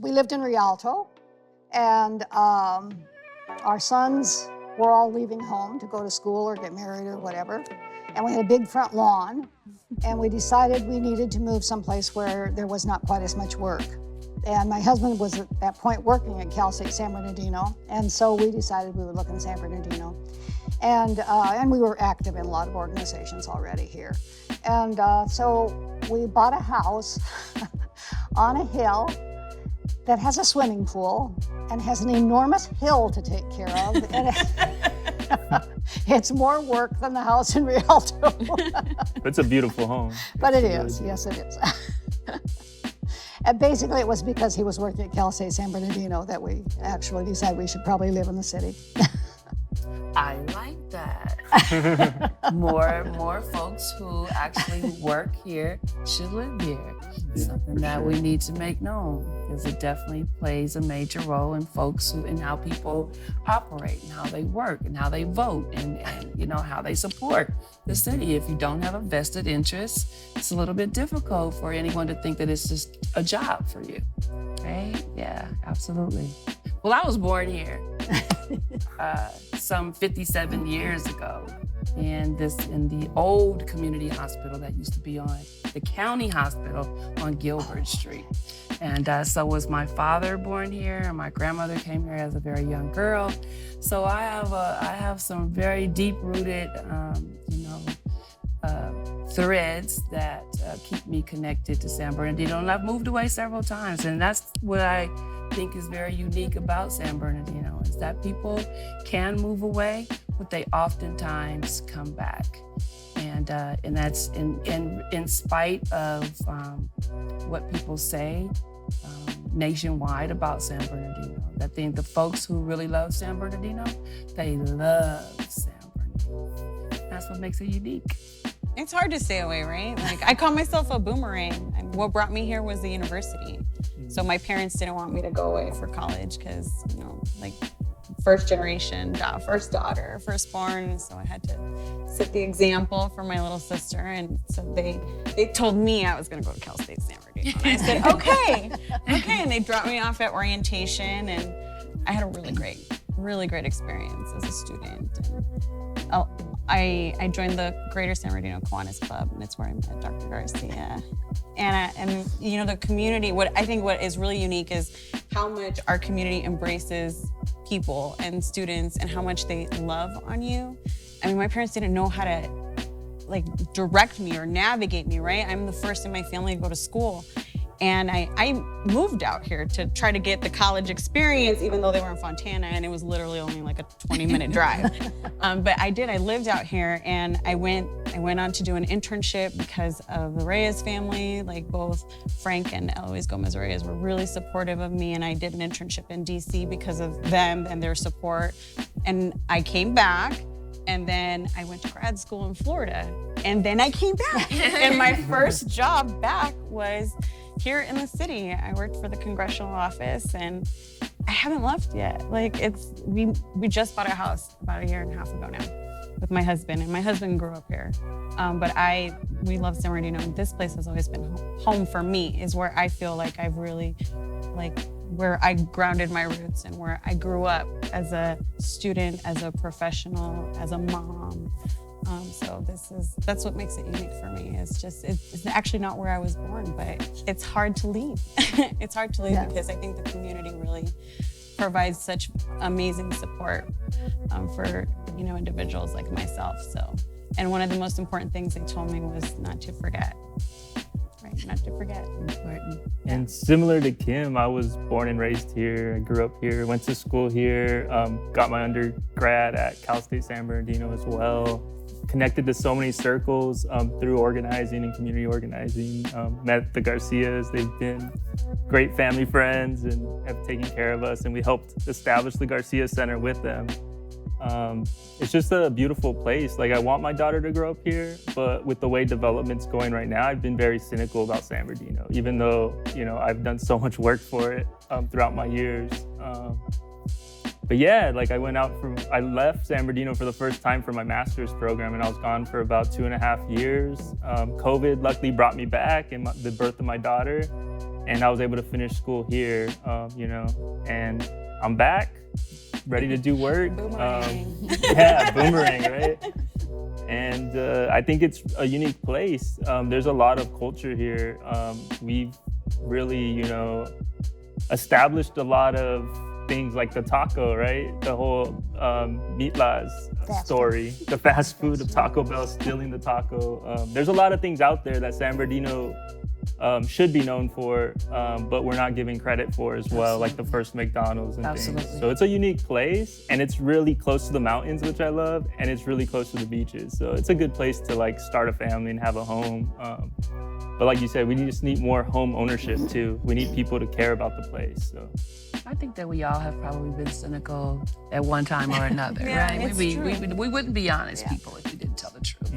We lived in Rialto, and our sons were all leaving home to go to school or get married or whatever. And we had a big front lawn, and we decided we needed to move someplace where there was not quite as much work. And my husband was at that point working at Cal State San Bernardino, and so we decided we would look in San Bernardino. And we were active in a lot of organizations already here. And so we bought a house on a hill that has a swimming pool and has an enormous hill to take care of. And it's more work than the house in Rialto. It's a beautiful home. But it is, yes it is. And basically it was because he was working at Cal State San Bernardino that we actually decided we should probably live in the city. I like that. More folks who actually work here should live here. Something that we need to make known, because it definitely plays a major role in folks and how people operate and how they work and how they vote and how they support the city. If you don't have a vested interest, it's a little bit difficult for anyone to think that it's just a job for you, right? Yeah, absolutely. Well, I was born here some 57 years ago in the old community hospital that used to be on the county hospital on Gilbert Street. And so was my father born here, and my grandmother came here as a very young girl. So I have some very deep-rooted, threads that keep me connected to San Bernardino. And I've moved away several times, and that's what I think is very unique about San Bernardino, is that people can move away, but they oftentimes come back. And that's in spite of what people say nationwide about San Bernardino. I think the folks who really love San Bernardino, they love San Bernardino. That's what makes it unique. It's hard to stay away, right? Like, I call myself a boomerang. And what brought me here was the university. So my parents didn't want me to go away for college because, first generation, first daughter, firstborn. So I had to set the example for my little sister. And so they told me I was going to go to Cal State San Bernardino. And I said, okay. And they dropped me off at orientation. And I had a really great experience as a student. And I joined the Greater San Bernardino Kiwanis Club, and that's where I met Dr. Garcia. And the community, what is really unique is how much our community embraces people and students and how much they love on you. I mean, my parents didn't know how to direct me or navigate me, right? I'm the first in my family to go to school. And I moved out here to try to get the college experience, even though they were in Fontana, and it was literally only like a 20-minute drive. But I lived out here, and I went on to do an internship because of the Reyes family. Like, both Frank and Eloise Gomez Reyes were really supportive of me, and I did an internship in DC because of them and their support. And I came back, and then I went to grad school in Florida, and then I came back. And my first job back was here in the city. I worked for the congressional office, and I haven't left yet. We just bought a house about a year and a half ago now with my husband, and my husband grew up here. But we love San Bernardino, and this place has always been home for me, is where I feel like I've really, where I grounded my roots and where I grew up as a student, as a professional, as a mom. So that's what makes it unique for me. It's actually not where I was born, but it's hard to leave. It's hard to leave because I think the community really provides such amazing support for individuals like myself. So, and one of the most important things they told me was not to forget. Right, not to forget. Important. And similar to Kim, I was born and raised here. I grew up here, went to school here, got my undergrad at Cal State San Bernardino as well. Connected to so many circles through organizing and community organizing. Met the Garcias. They've been great family friends and have taken care of us, and we helped establish the Garcia Center with them. It's just a beautiful place. I want my daughter to grow up here, but with the way development's going right now, I've been very cynical about San Bernardino, even though, I've done so much work for it throughout my years. But yeah, like I left San Bernardino for the first time for my master's program, and I was gone for about 2.5 years. COVID luckily brought me back, and the birth of my daughter, and I was able to finish school here, and I'm back, ready to do work. Boomerang. Boomerang, right? And I think it's a unique place. There's a lot of culture here. We've really, established a lot of things like the taco, right? The whole meatlas story, the fast food of Taco Bell stealing the taco. There's a lot of things out there that San Bernardino should be known for, but we're not giving credit for as well, like the first McDonald's and things. So it's a unique place, and it's really close to the mountains, which I love, and it's really close to the beaches. So it's a good place to like start a family and have a home. But like you said, we just need more home ownership too. We need people to care about the place. So I think that we all have probably been cynical at one time or another, Yeah, right? it's We true. wouldn't be honest people if we didn't tell the truth.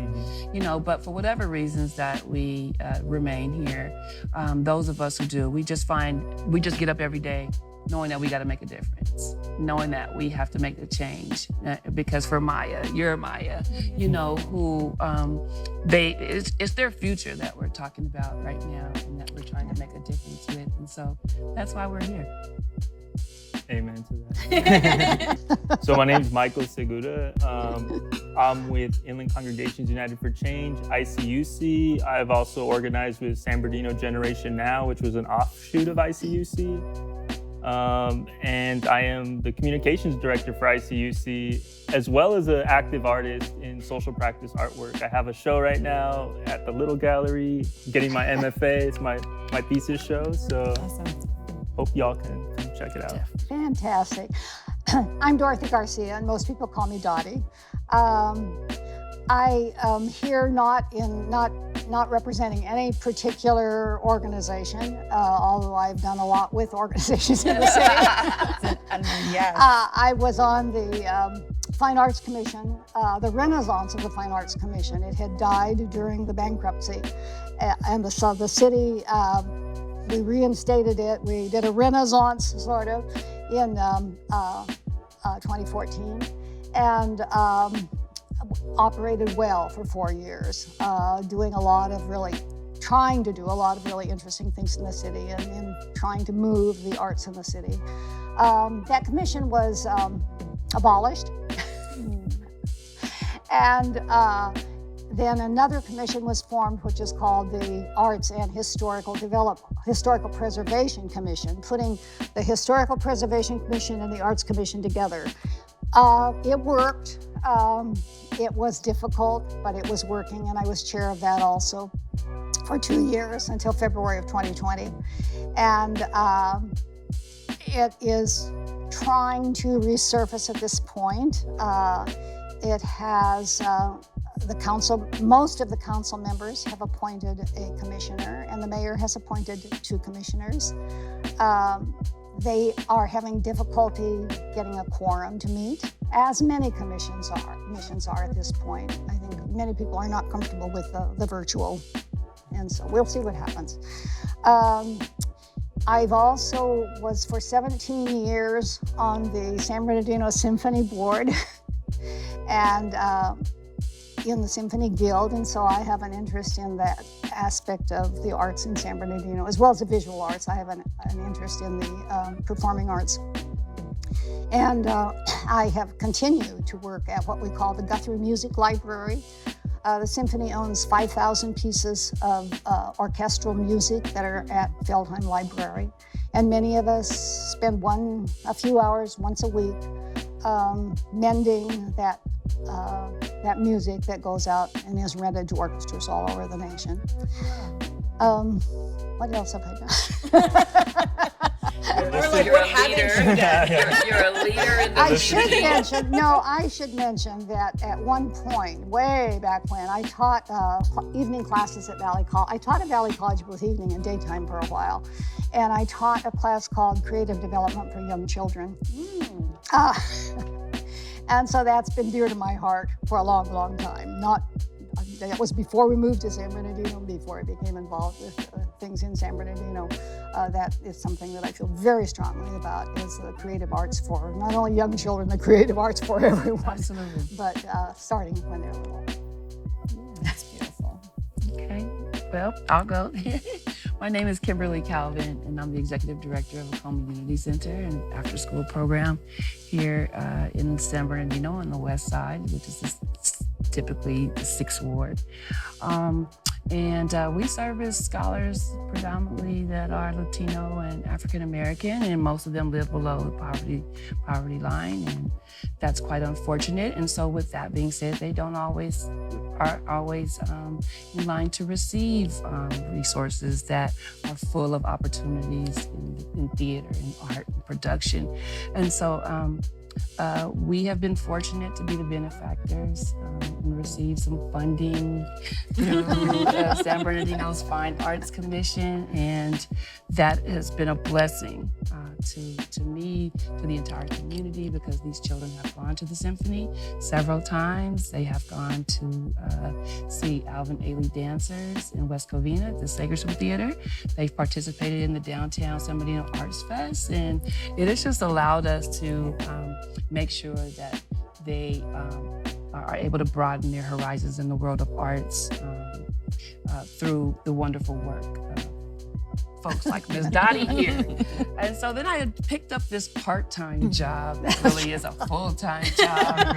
But for whatever reasons that we remain here, those of us who do, we just get up every day knowing that we got to make a difference, knowing that we have to make the change. Because for Maya, you're Maya, who it's their future that we're talking about right now and that we're trying to make a difference with. And so that's why we're here. Amen to that. So my name's Michael Segura. I'm with Inland Congregations United for Change, ICUC. I've also organized with San Bernardino Generation Now, which was an offshoot of ICUC. And I am the communications director for ICUC, as well as an active artist in social practice artwork. I have a show right now at the Little Gallery, getting my MFA. It's my thesis show. So hope y'all can come check it out. Fantastic. I'm Dorothy Garcia, and most people call me Dottie. I am here not representing any particular organization, although I've done a lot with organizations in the city. Yes. I was on the Fine Arts Commission, the renaissance of the Fine Arts Commission. It had died during the bankruptcy, and so the city, we reinstated it. We did a renaissance, sort of, in 2014, and operated well for 4 years, trying to do a lot of really interesting things in the city and trying to move the arts in the city. That commission was abolished. And then another commission was formed, which is called the Arts and Historical Preservation Commission, putting the Historical Preservation Commission and the Arts Commission together. It worked. It was difficult, but it was working, and I was chair of that also for 2 years until February of 2020. And it is trying to resurface at this point. It has most of the council members have appointed a commissioner, and the mayor has appointed 2 commissioners. They are having difficulty getting a quorum to meet, as many commissions are at this point. I think many people are not comfortable with the virtual, and so we'll see what happens. I've also was for 17 years on the San Bernardino Symphony Board and in the Symphony Guild, and so I have an interest in that aspect of the arts in San Bernardino, as well as the visual arts. I have an interest in the performing arts. And I have continued to work at what we call the Guthrie Music Library. The Symphony owns 5,000 pieces of orchestral music that are at Feldheim Library. And many of us spend a few hours once a week mending that music that goes out and is rented to orchestras all over the nation. What else have I done? We're like, you're a leader. You're a leader in the I should mention that at one point, way back when, I taught evening classes at Valley College. I taught at Valley College both evening and daytime for a while. And I taught a class called Creative Development for Young Children. And so that's been dear to my heart for a long, long time. that was before we moved to San Bernardino, before I became involved with things in San Bernardino. That is something that I feel very strongly about, is the creative arts for not only young children, the creative arts for everyone. Absolutely. But starting when they're little. That's beautiful. Okay, well, I'll go. My name is Kimberly Calvin, and I'm the Executive Director of a Community Center and after-school program here in San Bernardino on the west side, which is typically the 6th Ward. And we service scholars predominantly that are Latino and African American, and most of them live below the poverty line, and that's quite unfortunate. And so, with that being said, they are always in line to receive resources that are full of opportunities in theater and art and production. And so, we have been fortunate to be the benefactors and receive some funding through San Bernardino's Fine Arts Commission, and that has been a blessing to me, to the entire community, because these children have gone to the symphony several times. They have gone to see Alvin Ailey dancers in West Covina at the Segura Theater. They've participated in the downtown San Bernardino Arts Fest, and it has just allowed us to make sure that they are able to broaden their horizons in the world of arts through the wonderful work of folks like Ms. Dottie here. And so then I had picked up this part-time job that really is a full-time job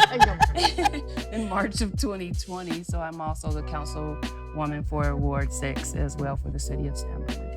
in March of 2020. So I'm also the councilwoman for Ward 6 as well for the city of San Bernardino.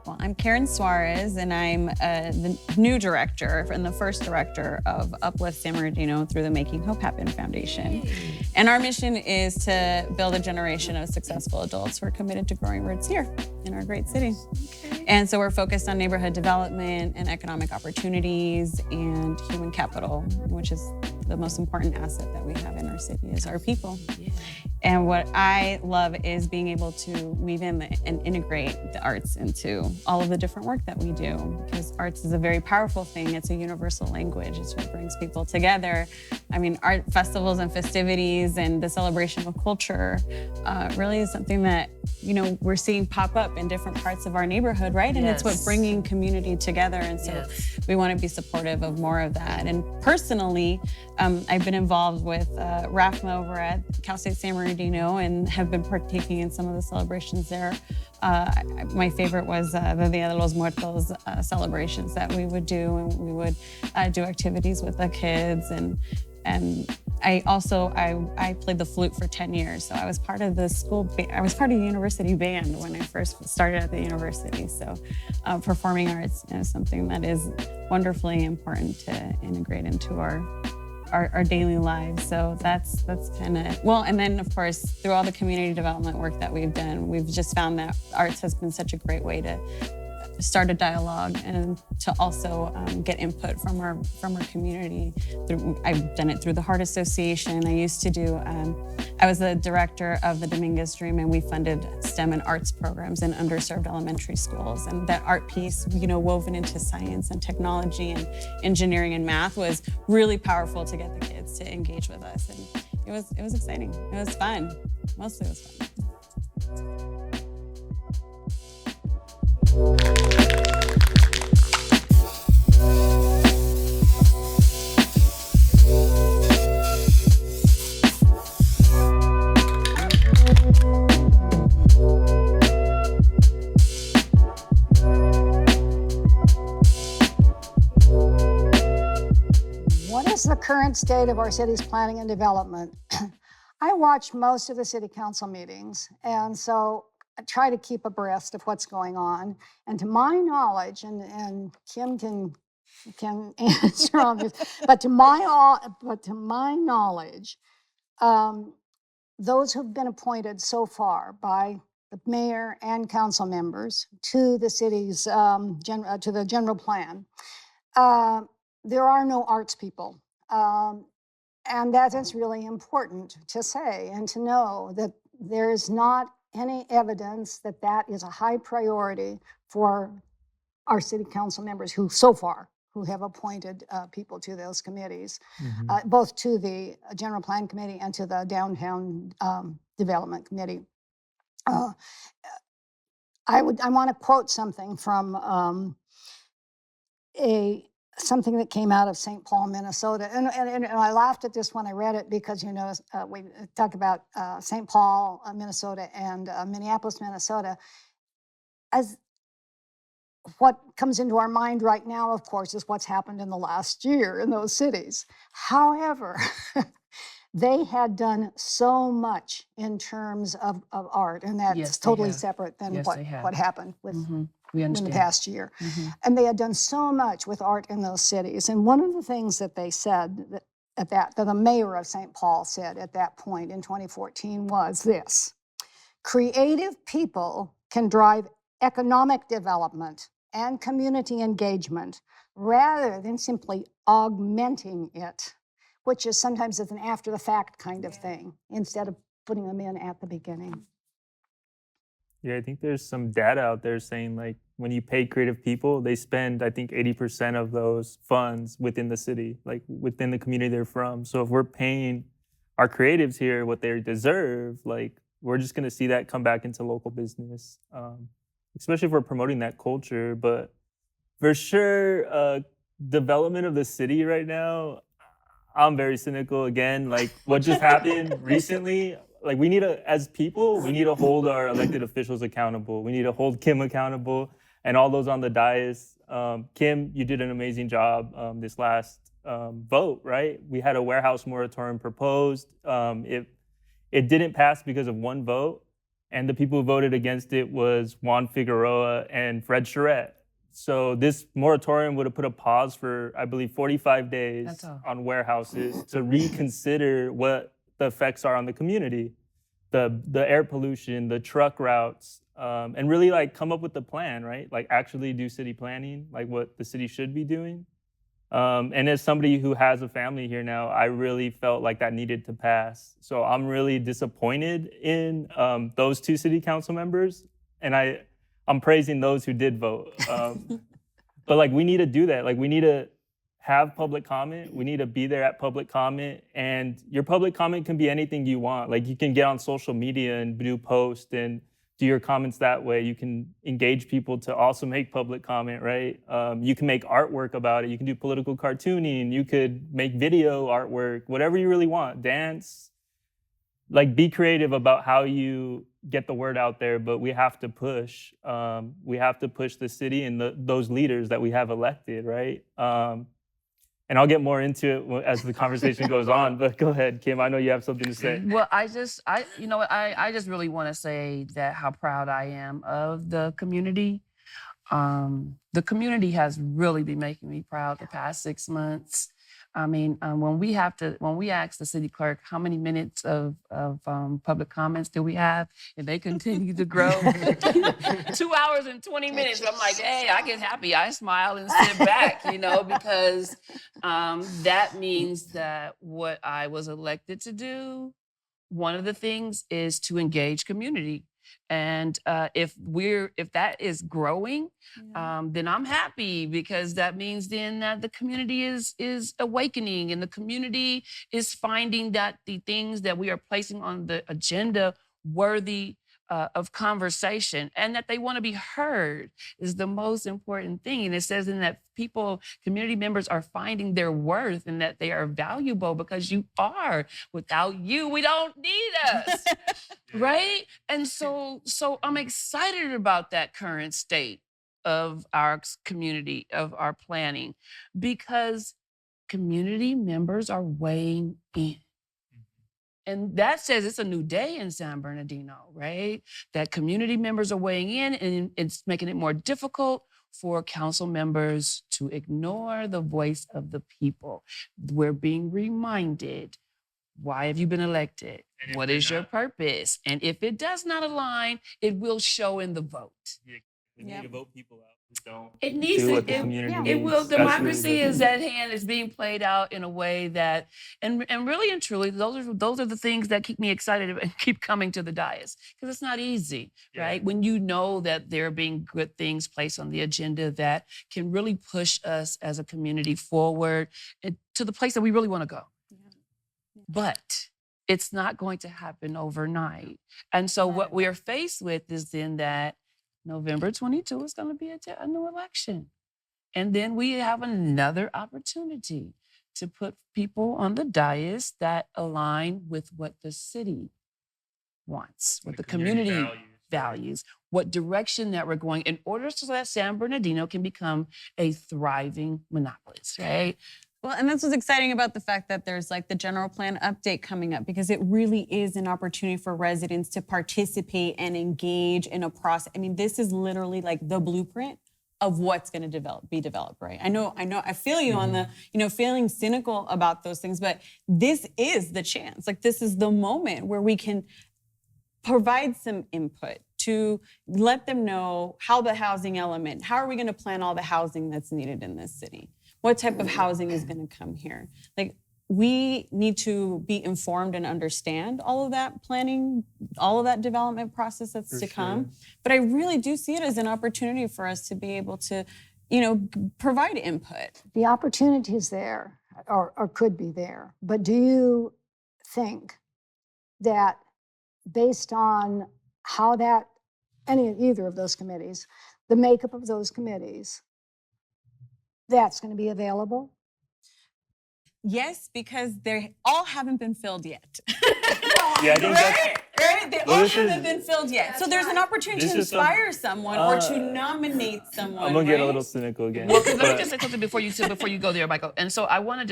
Well, I'm Karen Suarez, and I'm the new director and the first director of Uplift San Bernardino through the Making Hope Happen Foundation. And our mission is to build a generation of successful adults who are committed to growing roots here in our great city. Okay. And so we're focused on neighborhood development and economic opportunities and human capital, which is the most important asset that we have in our city is our people. Yeah. And what I love is being able to weave in and integrate the arts into all of the different work that we do, because arts is a very powerful thing. It's a universal language. It's what brings people together. I mean, art festivals and festivities and the celebration of culture really is something that, you know, we're seeing pop up in different parts of our neighborhood, right? And it's what bringing community together. And so we want to be supportive of more of that. And personally, I've been involved with RAFMA over at Cal State San Bernardino and have been partaking in some of the celebrations there. My favorite was the Dia de los Muertos celebrations that we would do, and we would do activities with the kids. And I also played the flute for 10 years, so I was part of the I was part of the university band when I first started at the university. So performing arts is something that is wonderfully important to integrate into our daily lives. So that's kind of, well, and then of course, through all the community development work that we've done, we've just found that arts has been such a great way to start a dialogue and to also get input from our community. I've done it through the Heart Association. I used to do, I was the director of the Dominguez Dream, and we funded STEM and arts programs in underserved elementary schools. And that art piece, you know, woven into science and technology and engineering and math was really powerful to get the kids to engage with us. And it was exciting. It was fun. Mostly it was fun. What is the current state of our city's planning and development? I watch most of the city council meetings, and so I try to keep abreast of what's going on. And to my knowledge, and Kim can answer on this, but to my knowledge, those who've been appointed so far by the mayor and council members to the city's to the general plan, there are no arts people. And that is really important to say and to know, that there is not any evidence that that is a high priority for our city council members who so far who have appointed people to those committees, Mhm. both to the General Plan Committee and to the Downtown Development Committee. I want to quote something from something that came out of St. Paul, Minnesota. And I laughed at this when I read it because, you know, we talk about St. Paul, Minnesota, and Minneapolis, Minnesota. As what comes into our mind right now, of course, is what's happened in the last year in those cities. However, they had done so much in terms of art, and that's Yes, they totally have. separate than Yes, they have. what happened with We in the understand. past year. Mhm. And they had done so much with art in those cities. And one of the things that they said that the mayor of St. Paul said at that point in 2014 was this: creative people can drive economic development and community engagement rather than simply augmenting it, which is sometimes an after the fact kind of thing, instead of putting them in at the beginning. Yeah, I think there's some data out there saying like when you pay creative people, they spend I think 80% of those funds within the city, like within the community they're from. So if we're paying our creatives here what they deserve, like we're just gonna see that come back into local business, especially if we're promoting that culture. But for sure, development of the city right now, I'm very cynical again. Like what just happened recently, like we need to, as people, we need to hold our elected officials accountable. We need to hold Kim accountable and all those on the dais. Kim, you did an amazing job this last vote, right? We had a warehouse moratorium proposed. It didn't pass because of one vote, and the people who voted against it was Juan Figueroa and Fred Charette. So this moratorium would have put a pause for, I believe, 45 days That's all. on warehouses to reconsider what the effects are on the community, the air pollution, the truck routes, and really like come up with the plan, right? Like actually do city planning, like what the city should be doing. And as somebody who has a family here now, I really felt like that needed to pass. So I'm really disappointed in those two city council members, and I'm praising those who did vote. But like we need to do that. Like we need to have public comment. We need to be there at public comment, and your public comment can be anything you want. Like you can get on social media and do posts and do your comments that way. You can engage people to also make public comment, right? You can make artwork about it. You can do political cartooning. You could make video artwork, whatever you really want, dance. Like be creative about how you get the word out there, but we have to push. We have to push the city and those leaders that we have elected, right? And I'll get more into it as the conversation goes on, but go ahead, Kim. I know you have something to say. Well, you know what, I just really want to say that how proud I am of the community. The community has really been making me proud the past 6 months. I mean, when we ask the city clerk how many minutes of public comments do we have, and they continue to grow, 2 hours and 20 minutes. I'm like, hey, I get happy. I smile and sit back, you know, because that means that what I was elected to do, one of the things is to engage community. And if that is growing, then I'm happy, because that means then that the community is awakening, and the community is finding that the things that we are placing on the agenda worthy of conversation, and that they want to be heard is the most important thing. And it says in that community members are finding their worth, and that they are valuable because you are. Without you, we don't need us. Right? And so I'm excited about that current state of our community, of our planning, because community members are weighing in. And that says it's a new day in San Bernardino, right? That community members are weighing in, and it's making it more difficult for council members to ignore the voice of the people. We're being reminded, why have you been elected? What is your purpose? And if it does not align, it will show in the vote. We need to vote people out who don't It needs do to. what the community It needs. will. That's really Democracy the- is at hand. It's being played out in a way that, and really and truly, those are the things that keep me excited and keep coming to the dais, because it's not easy, right? When you know that there are being good things placed on the agenda that can really push us as a community forward to the place that we really want to go. But it's not going to happen overnight. And so what we are faced with is then that November 22 is going to be a new election. And then we have another opportunity to put people on the dais that align with what the city wants, what the community values, what direction that we're going in order so that San Bernardino can become a thriving monopolist, right? Well, and that's what's exciting about the fact that there's like the general plan update coming up, because it really is an opportunity for residents to participate and engage in a process. I mean, this is literally like the blueprint of what's going to be developed, right? I feel you on the, feeling cynical about those things, but this is the chance. Like, this is the moment where we can provide some input to let them know how the housing element, how are we going to plan all the housing that's needed in this city? What type of housing is going to come here? Like, we need to be informed and understand all of that planning, all of that development process that's to come. But I really do see it as an opportunity for us to be able to, provide input. The opportunity is there, or could be there. But do you think that based on how either of those committees, the makeup of those committees, that's going to be available? Yes, because they all haven't been filled yet. Yeah, I think right? They all haven't been filled yet. So there's an opportunity to inspire someone or to nominate someone. I'm gonna get a little cynical again. Well, let me just say something before you go there, Michael. And so I want to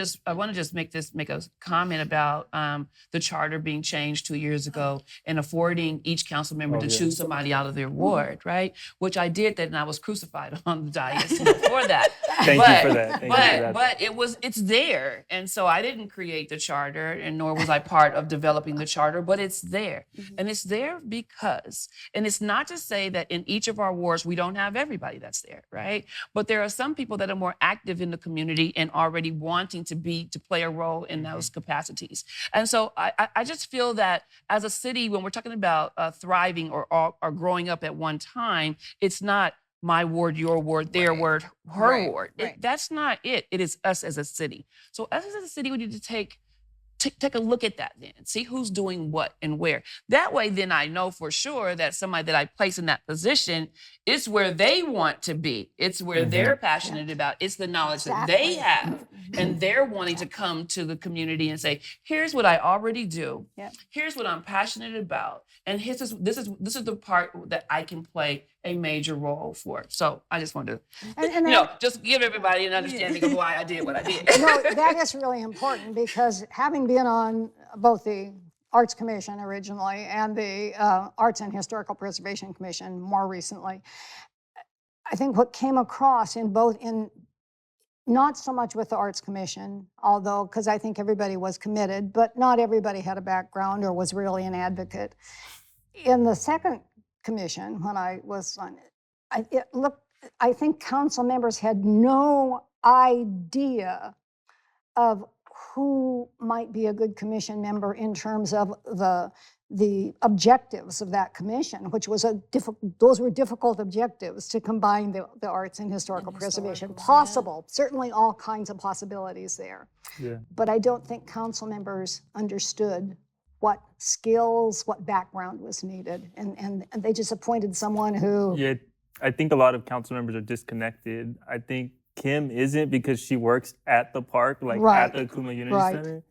just make a comment about the charter being changed 2 years ago and affording each council member to choose somebody out of their ward, right? Which I did that, and I was crucified on the dais for that. Thank you for that. But it's there, and so I didn't create the charter, and nor was I part of developing the charter, but it's there. And it's there because, and it's not to say that in each of our wards we don't have everybody that's there, right? But there are some people that are more active in the community and already wanting to play a role in those capacities. And so I just feel that as a city, when we're talking about thriving or growing up at one time, it's not my ward, your ward, their ward, her ward. That's not it. It is us as a city. So us as a city, we need to take a look at that then, see who's doing what and where. That way, then I know for sure that somebody that I place in that position is where they want to be. It's where they're passionate about. It's the knowledge that they have. And they're wanting to come to the community and say, here's what I already do. Here's what I'm passionate about. And this is the part that I can play a major role for. So I just wanted to, just give everybody an understanding of why I did what I did. No, that is really important, because having been on both the Arts Commission originally and the Arts and Historical Preservation Commission more recently, I think what came across in not so much with the Arts Commission, although, because I think everybody was committed, but not everybody had a background or was really an advocate. In the second commission, when I was on it, I think council members had no idea of who might be a good commission member in terms of the objectives of that commission, which was those were difficult objectives to combine the arts and historical preservation. Possible, certainly all kinds of possibilities there. But I don't think council members understood what skills, what background was needed. And they just appointed someone who... Yeah, I think a lot of council members are disconnected. I think Kim isn't, because she works at the park, at the Community Center.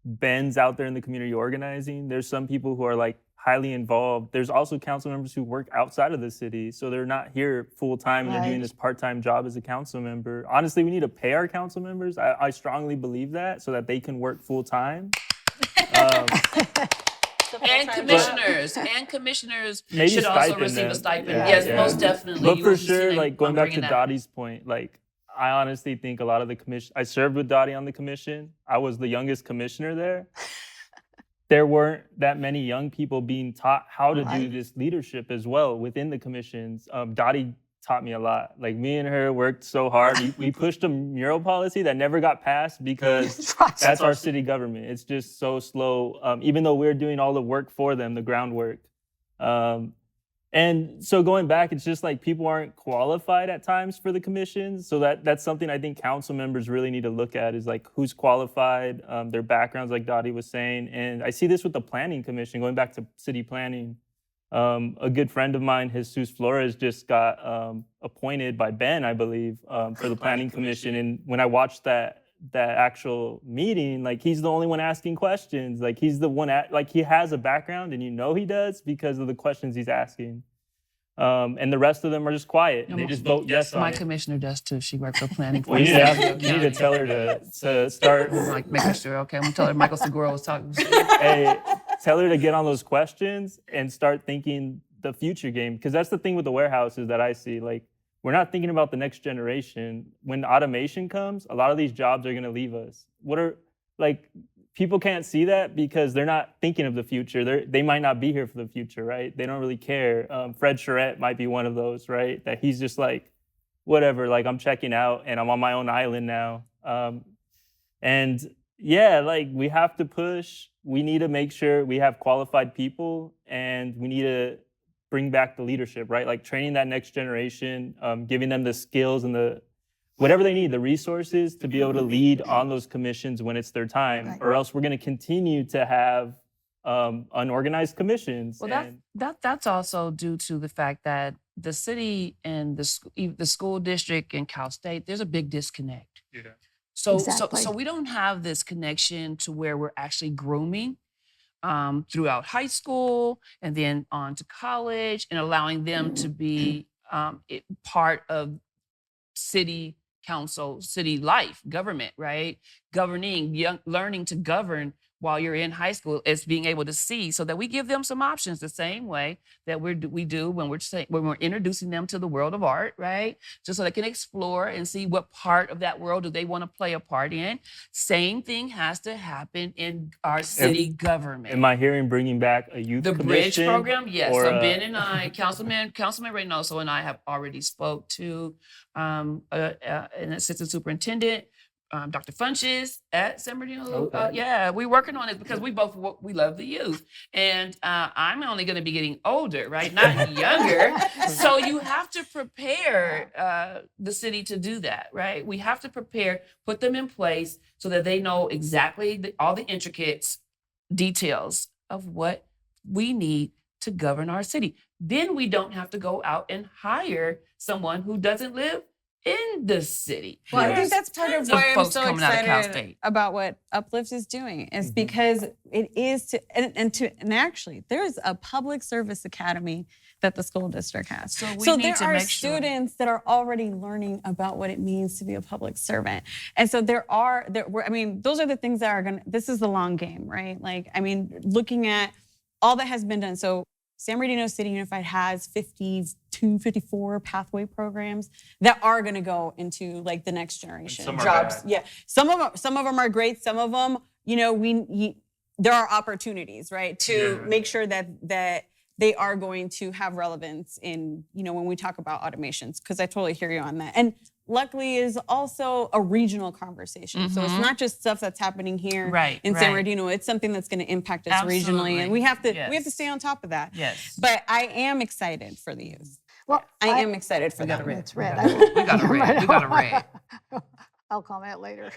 Ben's out there in the community organizing. There's some people who are highly involved. There's also council members who work outside of the city, so they're not here full time and they're doing this part-time job as a council member. Honestly, we need to pay our council members. I strongly believe that, so that they can work full time. And commissioners should also receive a stipend. Yes, most definitely. But for sure, going back to Dottie's point, I honestly think a lot of the commission, I served with Dottie on the commission. I was the youngest commissioner there. There weren't that many young people being taught how to do this leadership as well within the commissions. Dottie taught me a lot. Like me and her worked so hard. We pushed a mural policy that never got passed because that's our city government. It's just so slow, even though we're doing all the work for them, the groundwork. And so going back, it's just like people aren't qualified at times for the commissions. So that's something I think council members really need to look at is like who's qualified, their backgrounds, like Dottie was saying. And I see this with the planning commission, going back to city planning. A good friend of mine, Jesus Flores, just got appointed by Ben, I believe, for the planning commission. And when I watched that actual meeting, like he's the only one asking questions. Like he's the one like he has a background, and you know he does because of the questions he's asking. And the rest of them are just quiet. They just vote yes on My it. commissioner does too. She works for planning. Well, you need to tell her to start. Like making sure. Okay, I'm gonna tell her Michael Segura was talking. Hey, tell her to get on those questions and start thinking the future game. Because that's the thing with the warehouses that I see. Like, we're not thinking about the next generation. When automation comes, a lot of these jobs are going to leave us. People can't see that because they're not thinking of the future. They might not be here for the future, right? They don't really care. Fred Charette might be one of those, right? That he's just like, whatever, like I'm checking out and I'm on my own island now. And yeah, like we have to push. We need to make sure we have qualified people, and we need to bring back the leadership, right? Like training that next generation, giving them the skills and the whatever they need, the resources to be able to lead on those commissions when it's their time, right. Or else we're going to continue to have unorganized commissions. Well, that's also due to the fact that the city and the school district and Cal State, there's a big disconnect. Yeah. So we don't have this connection to where we're actually grooming throughout high school and then on to college and allowing them to be part of city council, city life, government, right? Learning to govern while you're in high school is being able to see, so that we give them some options the same way that we do when we're introducing them to the world of art, right? Just so they can explore and see what part of that world do they want to play a part in. Same thing has to happen in our city government. Am I hearing bringing back a youth commission? The Bridge program, yes. So Ben and I, Councilman Reynoso and I have already spoke to an assistant superintendent, Dr. Funches at San Bernardino. Yeah, we're working on it because we love the youth. And I'm only going to be getting older, right? Not younger. So you have to prepare the city to do that, right? We have to prepare, put them in place so that they know exactly all the intricate details of what we need to govern our city. Then we don't have to go out and hire someone who doesn't live in the city. Well, I think that's part of why I'm so excited about what Uplift is doing, is because it is and actually there's a public service academy that the school district has. So there are students that are already learning about what it means to be a public servant. And so those are the things that are this is the long game, right? Like, I mean, looking at all that has been done. So San Bernardino City Unified has 54 pathway programs that are going to go into like the next generation jobs. Yeah, some of them are great. Some of them, there are opportunities, right, to make sure that they are going to have relevance in, when we talk about automations. Because I totally hear you on that. And luckily is also a regional conversation. So it's not just stuff that's happening here in San Bernardino. It's something that's going to impact us regionally, and we have to stay on top of that. Yes. But I am excited for the youth. Well, I am excited for them. It's red. We got a red. We got a red. I'll comment later.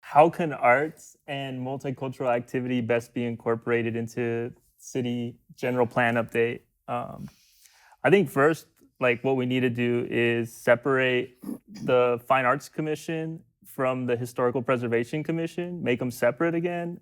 How can arts and multicultural activity best be incorporated into city general plan update? I think first, like what we need to do is separate the Fine Arts Commission from the Historical Preservation Commission, make them separate again,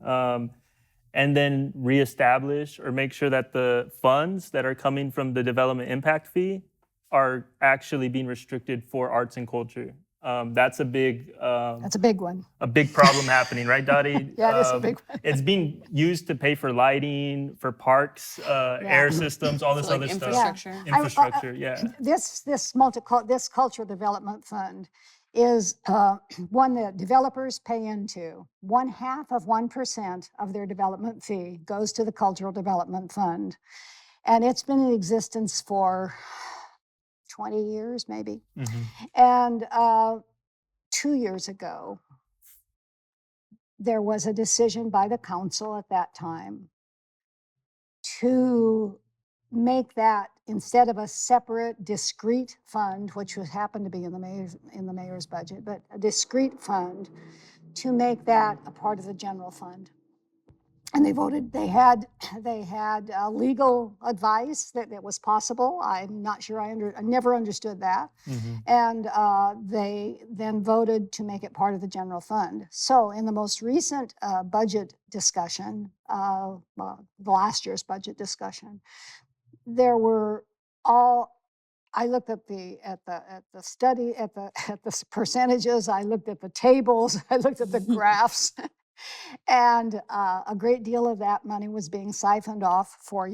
and then reestablish or make sure that the funds that are coming from the development impact fee are actually being restricted for arts and culture. That's a big one. A big problem happening, right, Dottie? Yeah, it is a big one. It's being used to pay for lighting, for parks, air systems, all this other infrastructure. Infrastructure, yeah. This cultural development fund is one that developers pay into. 0.5% of their development fee goes to the Cultural Development Fund. And it's been in existence for 20 years, maybe. And 2 years ago, there was a decision by the council at that time to make that, instead of a separate discrete fund, which would happen to be in the mayor's budget, but a discrete fund, to make that a part of the general fund. And they voted. They had legal advice that it was possible. I'm not sure I never understood that. And they then voted to make it part of the general fund. So in the most recent budget discussion, last year's budget discussion, there were I looked at the study at the percentages. I looked at the tables. I looked at the graphs. And a great deal of that money was being siphoned off for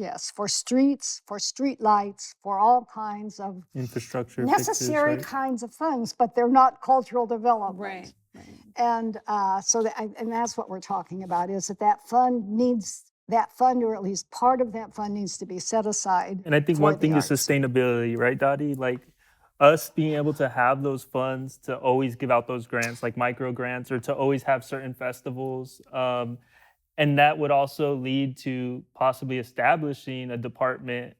streets, for street lights, for all kinds of infrastructure necessary fixes, right? kinds of things, but they're not cultural development. Right. And and that's what we're talking about, is that fund, or at least part of that fund, needs to be set aside. And I think one thing is sustainability, right, Dottie? Like, us being able to have those funds to always give out those grants, like micro grants, or to always have certain festivals. And that would also lead to possibly establishing a department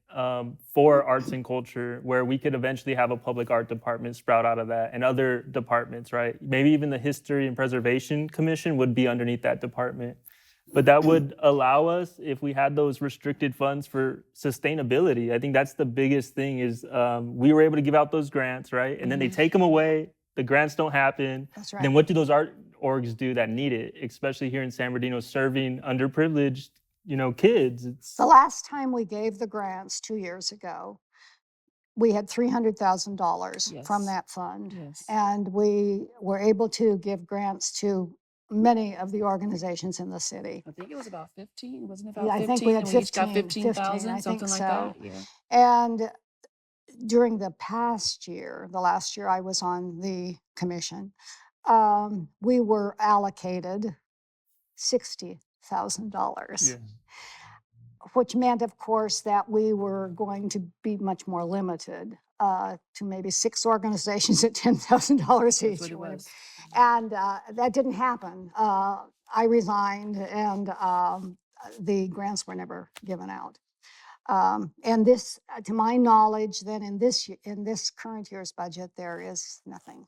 for arts and culture, where we could eventually have a public art department sprout out of that, and other departments, right? Maybe even the History and Preservation Commission would be underneath that department. But that would allow us, if we had those restricted funds for sustainability. I think that's the biggest thing, is we were able to give out those grants, right? And then they take them away, the grants don't happen. That's right. Then what do those art orgs do that need it, especially here in San Bernardino, serving underprivileged, kids? The last time we gave the grants 2 years ago, we had $300,000 from that fund. Yes. And we were able to give grants to many of the organizations in the city. I think it was about 15, wasn't it? About Yeah, 15? I think we had And we each got 15, 15,000, I something think like so. that. Yeah. And during the past year, the last year I was on the commission, we were allocated $60,000. Yeah. Which meant, of course, that we were going to be much more limited to maybe 6 organizations at $10,000 each. That's what it was. And that didn't happen. I resigned, and the grants were never given out. And this, to my knowledge, then in this current year's budget, there is nothing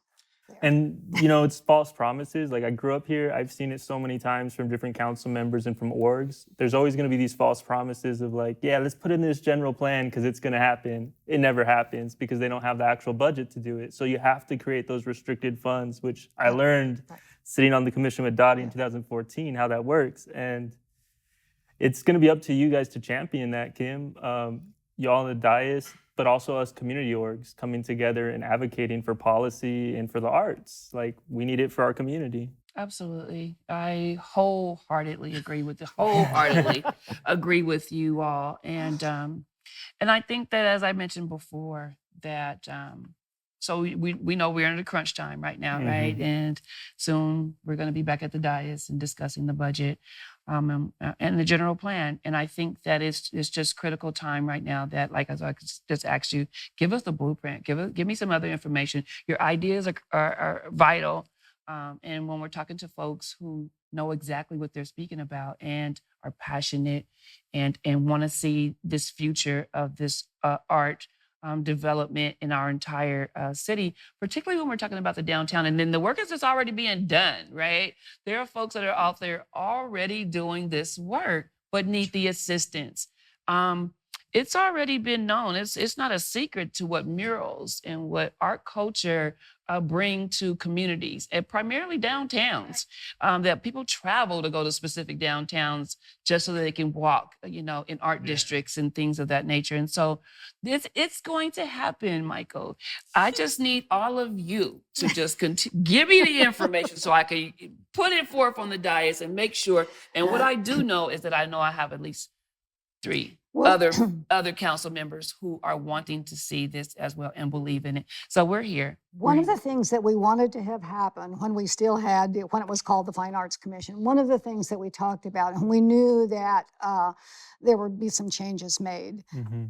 there. And, it's false promises. Like, I grew up here. I've seen it so many times from different council members and from orgs. There's always going to be these false promises of like, yeah, let's put in this general plan because it's going to happen. It never happens because they don't have the actual budget to do it. So you have to create those restricted funds, which I learned sitting on the commission with Dottie in 2014, how that works. And it's going to be up to you guys to champion that, Kim. Y'all on the dais, but also us community orgs coming together and advocating for policy and for the arts. Like, we need it for our community. Absolutely. I wholeheartedly agree with you all. And I think that, as I mentioned before, that so we know we're in a crunch time right now, right? And soon we're going to be back at the dais and discussing the budget and the general plan. And I think that it's just critical time right now that, like, as I just asked you, give us the blueprint, give me some other information. Your ideas are vital. And when we're talking to folks who know exactly what they're speaking about and are passionate and want to see this future of this art development in our entire city, particularly when we're talking about the downtown. And then the work is just already being done, right? There are folks that are out there already doing this work, but need the assistance. It's already been known. It's not a secret to what murals and what art culture bring to communities, and primarily downtowns, that people travel to go to specific downtowns just so that they can walk, in art districts and things of that nature. And so it's going to happen, Michael. I just need all of you to just give me the information so I can put it forth on the dais and make sure. And what I do know is that I know I have at least three Well, other council members who are wanting to see this as well and believe in it. So we're here. one of the things that we wanted to have happen when we still had, when it was called the Fine Arts Commission, one of the things that we talked about, and we knew that there would be some changes made,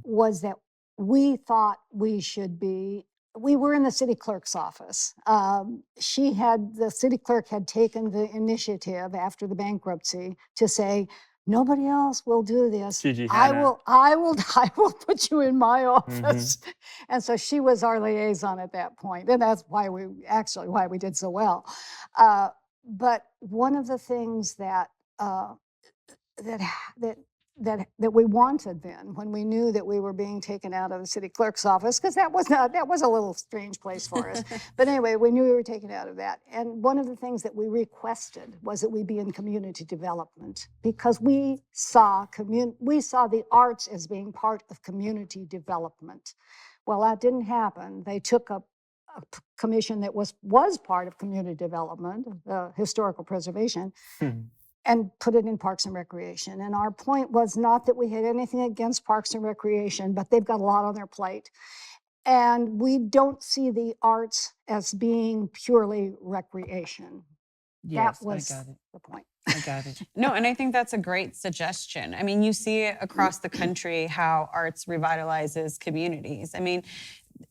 was that we thought we should be, we were in the city clerk's office. The city clerk had taken the initiative after the bankruptcy to say, nobody else will do this. Gigi I Hanna. I will put you in my office. And so she was our liaison at that point, and that's why we did so well. But one of the things that that we wanted then, when we knew that we were being taken out of the city clerk's office, because that was a little strange place for us. But anyway, we knew we were taken out of that. And one of the things that we requested was that we be in community development, because we saw the arts as being part of community development. Well, that didn't happen. They took a commission that was part of community development, historical preservation, and put it in Parks and Recreation. And our point was not that we had anything against Parks and Recreation, but they've got a lot on their plate. And we don't see the arts as being purely recreation. Yes, that was I got it. the point. I got it. No, and I think that's a great suggestion. I mean, you see it across the country how arts revitalizes communities. I mean,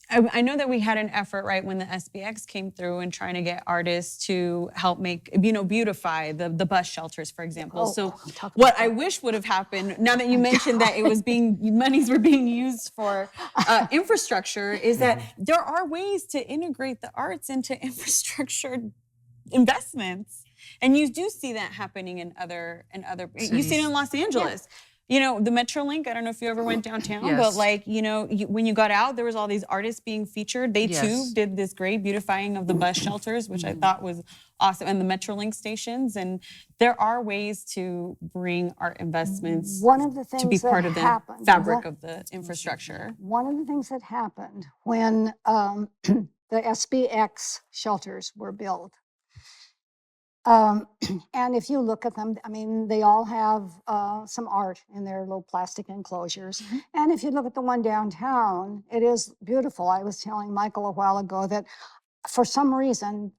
I know that we had an effort, right, when the SBX came through and trying to get artists to help make, beautify the bus shelters, for example. So what I wish would have happened, now that you mentioned that it was monies were being used for infrastructure, is that there are ways to integrate the arts into infrastructure investments. And you do see that happening in other you see it in Los Angeles. Yeah. You know, the Metrolink, I don't know if you ever went downtown, but like, when you got out, there was all these artists being featured. They too did this great beautifying of the bus shelters, which I thought was awesome, and the Metrolink stations. And there are ways to bring art investments to be part of the fabric of the infrastructure. One of the things that happened when the SBX shelters were built, and if you look at them, I mean, they all have some art in their little plastic enclosures. And if you look at the one downtown, it is beautiful. I was telling Michael a while ago that for some reason,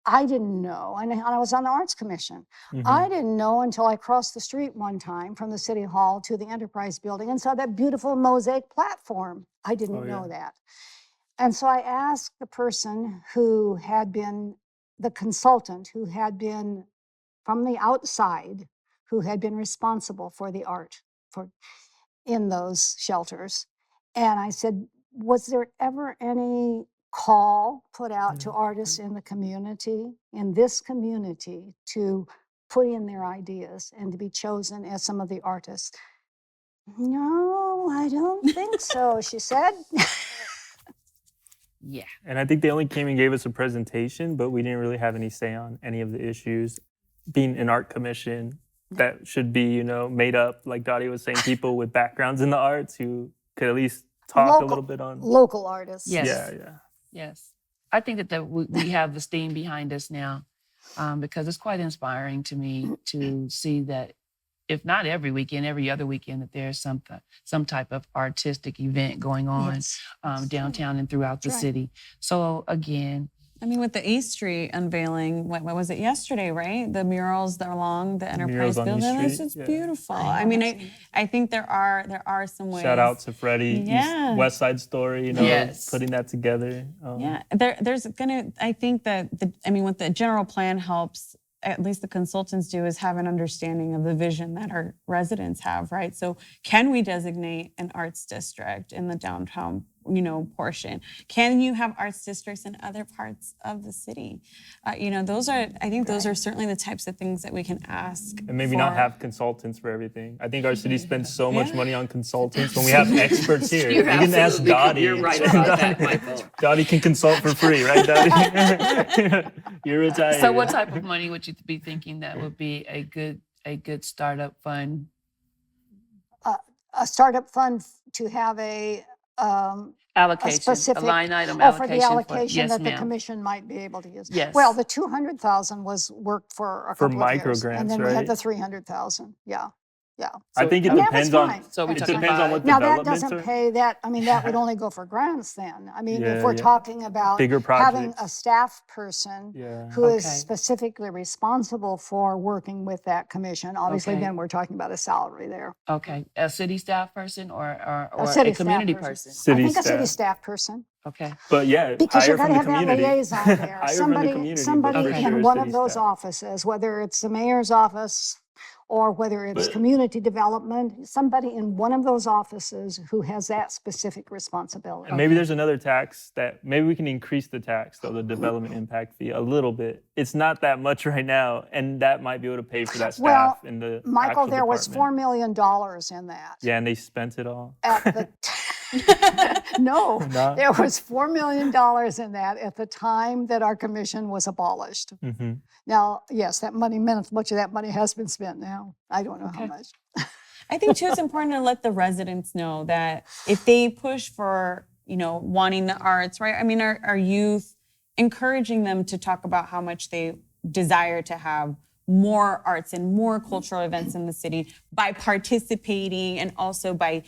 I didn't know, and I was on the Arts Commission. I didn't know until I crossed the street one time from the City Hall to the Enterprise Building and saw that beautiful mosaic platform. I didn't know that. And so I asked the person who had been the consultant, who had been from the outside, who had been responsible for the art in those shelters. And I said, was there ever any call put out to artists in the community, in this community, to put in their ideas and to be chosen as some of the artists? No, I don't think so, she said. Yeah. And I think they only came and gave us a presentation, but we didn't really have any say on any of the issues. Being an art commission that should be, made up, like Dottie was saying, people with backgrounds in the arts who could at least talk a little bit on local artists. Yes. Yeah. Yes. I think that we have the steam behind us now, because it's quite inspiring to me to see that, if not every weekend, every other weekend, that there's some type of artistic event going on downtown and throughout the city. So again, I mean, with the East Street unveiling, what was it yesterday, right? The murals that are along the Enterprise Building. It's just beautiful. I mean, I think there are some ways. Shout out to Freddie, West Side Story, putting that together. There's gonna. I think that what the general plan helps, at least the consultants do, is have an understanding of the vision that our residents have, right? So can we designate an arts district in the downtown, portion? Can you have arts districts in other parts of the city? I think those are certainly the types of things that we can ask. And maybe not have consultants for everything. I think our city spends so much money on consultants when we have experts here. You can ask Dottie. You're right about that, Michael. Dottie can consult for free, right, Dottie? You're retired. So what type of money would you be thinking that would be a good startup fund? A startup fund to have a allocation, a line item allocation. For the allocation yes, that ma'am. the commission might be able to use. Yes. Well, the 200,000 was worked for a couple of years. micro grants, and then right? we had the 300,000, Yeah. I think it And that depends was on fine. So we it talking depends on about- what Now that developments doesn't are. pay that, I mean, that would only go for grants then. I mean, if Yeah, we're yeah. talking about Bigger having a projects. staff person Yeah. who is Okay. specifically responsible for working with that commission, obviously Okay. then we're talking about a salary there. Okay, a city staff person or a city staff community person. person? I City think a city staff. staff person, Okay, But yeah, because hire you've got from to the have that community. liaison there. Hire from the Somebody, community, somebody but for Okay. sure in one city of those staff. offices, whether it's the mayor's office or whether it's But- community development, somebody in one of those offices who has that specific responsibility. And maybe there's another tax that maybe we can increase the tax, though, the development impact fee a little bit. It's not that much right now, and that might be able to pay for that Well, staff in the Michael, actual there was department. $4 million in that. Yeah, and they spent it all. At the no, Not? there was $4 million in that at the time that our commission was abolished. Hmm. Now, yes, that money, much of that money has been spent now. I don't know how much. I think too, it's important to let the residents know that if they push for, wanting the arts, right? I mean, our youth, encouraging them to talk about how much they desire to have more arts and more cultural events in the city by participating and also by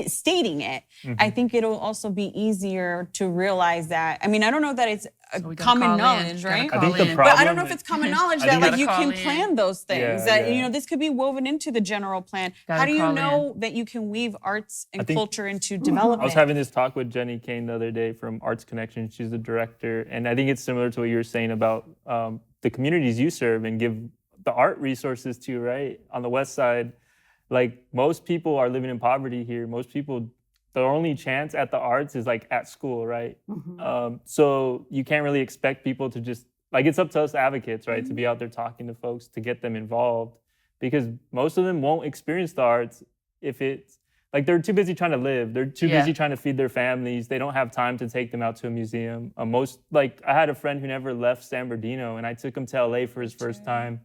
stating it. I think it'll also be easier to realize that. I mean, I don't know that it's So we gotta common call in, knowledge, gotta right? call I think the in. problem. But I don't know if it's common knowledge I that think like it's- you can Gotta call plan in. those things. Yeah, That yeah. this could be woven into the general plan. Gotta How do you call know that you can weave arts and think- culture into I was development? having this talk with Jenny Kane the other day from Arts Connection. She's the director, and I think it's similar to what you were saying about the communities you serve and give the art resources to, right? On the west side, like most people are living in poverty here. Most people, their only chance at the arts is like at school, right? So you can't really expect people to just, like it's up to us advocates, right? To be out there talking to folks, to get them involved, because most of them won't experience the arts if it's, like they're too busy trying to live. They're too busy trying to feed their families. They don't have time to take them out to a museum. I had a friend who never left San Bernardino, and I took him to LA for his first time.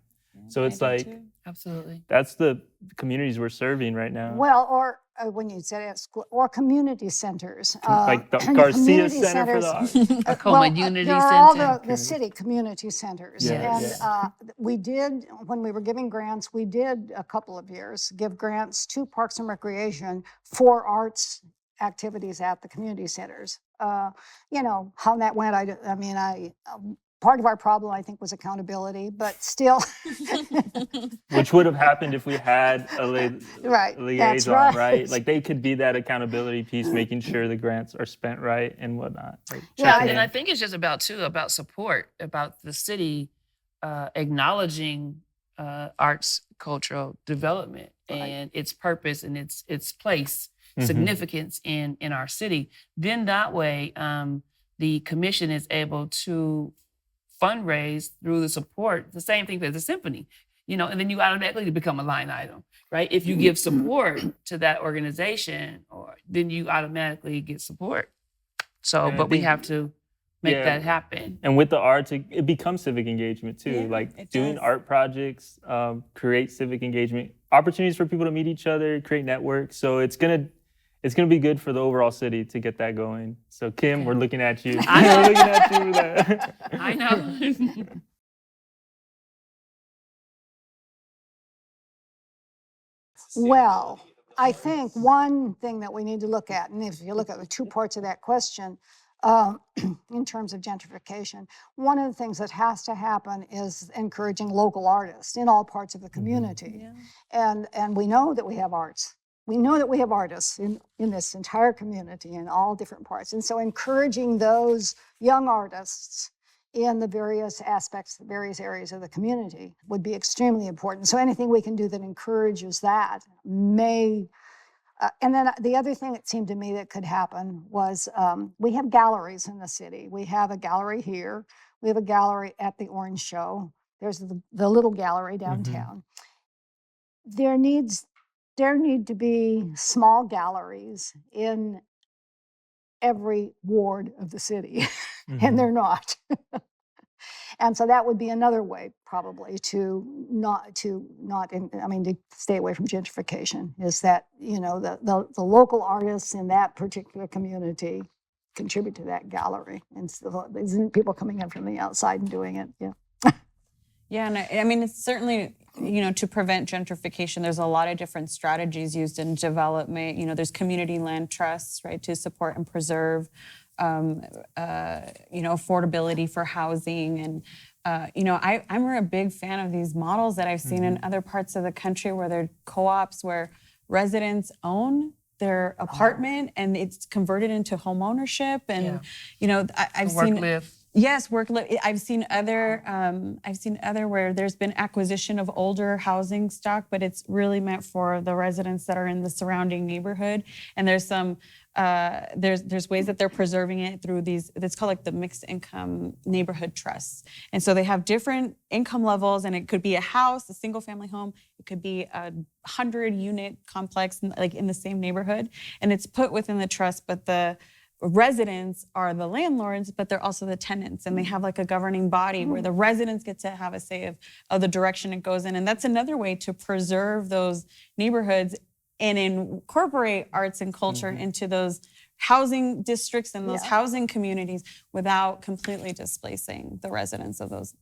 So it's like, Absolutely. that's the communities we're serving right now. Well, or when you said at school, or community centers. Like the Garcia community Center for the Arts. Tacoma Unity there are all Center. the city community centers. Yes. And we did, when we were giving grants, we did a couple of years give grants to Parks and Recreation for arts activities at the community centers. How that went, part of our problem, I think, was accountability, but still. Which would have happened if we had a Right, that's liaison, right. right? Like they could be that accountability piece, making sure the grants are spent right and whatnot. Like Yeah, checking And in. I think it's just about support, about the city acknowledging arts cultural development and its purpose and its place, significance in our city. Then that way, the commission is able to fundraise through the support, the same thing as the symphony, and then you automatically become a line item, right? If you give support to that organization, then you automatically get support. So, And I but we think- have to make that happen. And with the arts, it becomes civic engagement too. Yeah, like it doing does. art projects, create civic engagement, opportunities for people to meet each other, create networks. So it's gonna be good for the overall city to get that going. So Kim, we're looking at you. We're looking at you with that. I know. Well, I think one thing that we need to look at, and if you look at the two parts of that question, in terms of gentrification, one of the things that has to happen is encouraging local artists in all parts of the community. And we know that we have arts. We know that we have artists in this entire community in all different parts. And so encouraging those young artists in the various aspects, various areas of the community would be extremely important. So anything we can do that encourages that may, and then the other thing that seemed to me that could happen was we have galleries in the city. We have a gallery here. We have a gallery at the Orange Show. There's the little gallery downtown. There need to be small galleries in every ward of the city, and they're not. And so that would be another way probably to stay away from gentrification, is that, the local artists in that particular community contribute to that gallery. And so there isn't people coming in from the outside and doing it. Yeah. Yeah, and I mean, it's certainly, to prevent gentrification, there's a lot of different strategies used in development. There's community land trusts, right, to support and preserve, affordability for housing. And, I'm a big fan of these models that I've seen in other parts of the country where there are co-ops where residents own their apartment and it's converted into home ownership. And, I've Work seen... live. Yes, I've seen other where there's been acquisition of older housing stock, but it's really meant for the residents that are in the surrounding neighborhood. And there's some there's ways that they're preserving it through these. It's called like the mixed income neighborhood trusts. And so they have different income levels, and it could be a house, a single family home. It could be a 100-unit complex, like in the same neighborhood, and it's put within the trust, but the residents are the landlords, but they're also the tenants, and they have like a governing body where the residents get to have a say of the direction it goes in. And that's another way to preserve those neighborhoods and incorporate arts and culture into those housing districts and those housing communities without completely displacing the residents of those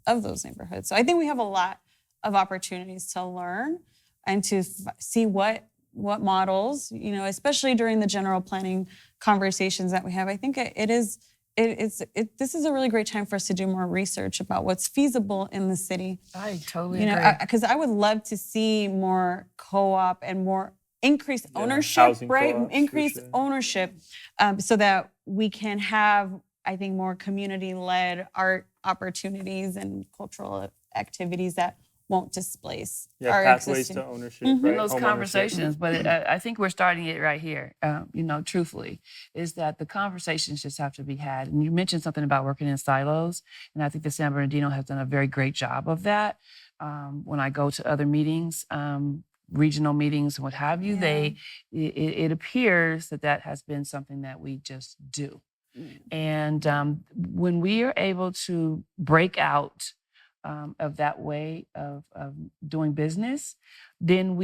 neighborhoods. So I think we have a lot of opportunities to learn and to see what models, especially during the general planning conversations that we have. I think this is a really great time for us to do more research about what's feasible in the city. I totally agree. Because I would love to see more co-op and more increased ownership, right? Increased ownership, so that we can have, I think, more community-led art opportunities and cultural activities that won't displace our pathways existing... to ownership, In right? those Home conversations, ownership. but I think we're starting it right here. Truthfully, is that the conversations just have to be had. And you mentioned something about working in silos, and I think the San Bernardino has done a very great job of that. When I go to other meetings, regional meetings, what have you, it appears that has been something that we just do. And when we are able to break out of that way of doing business, then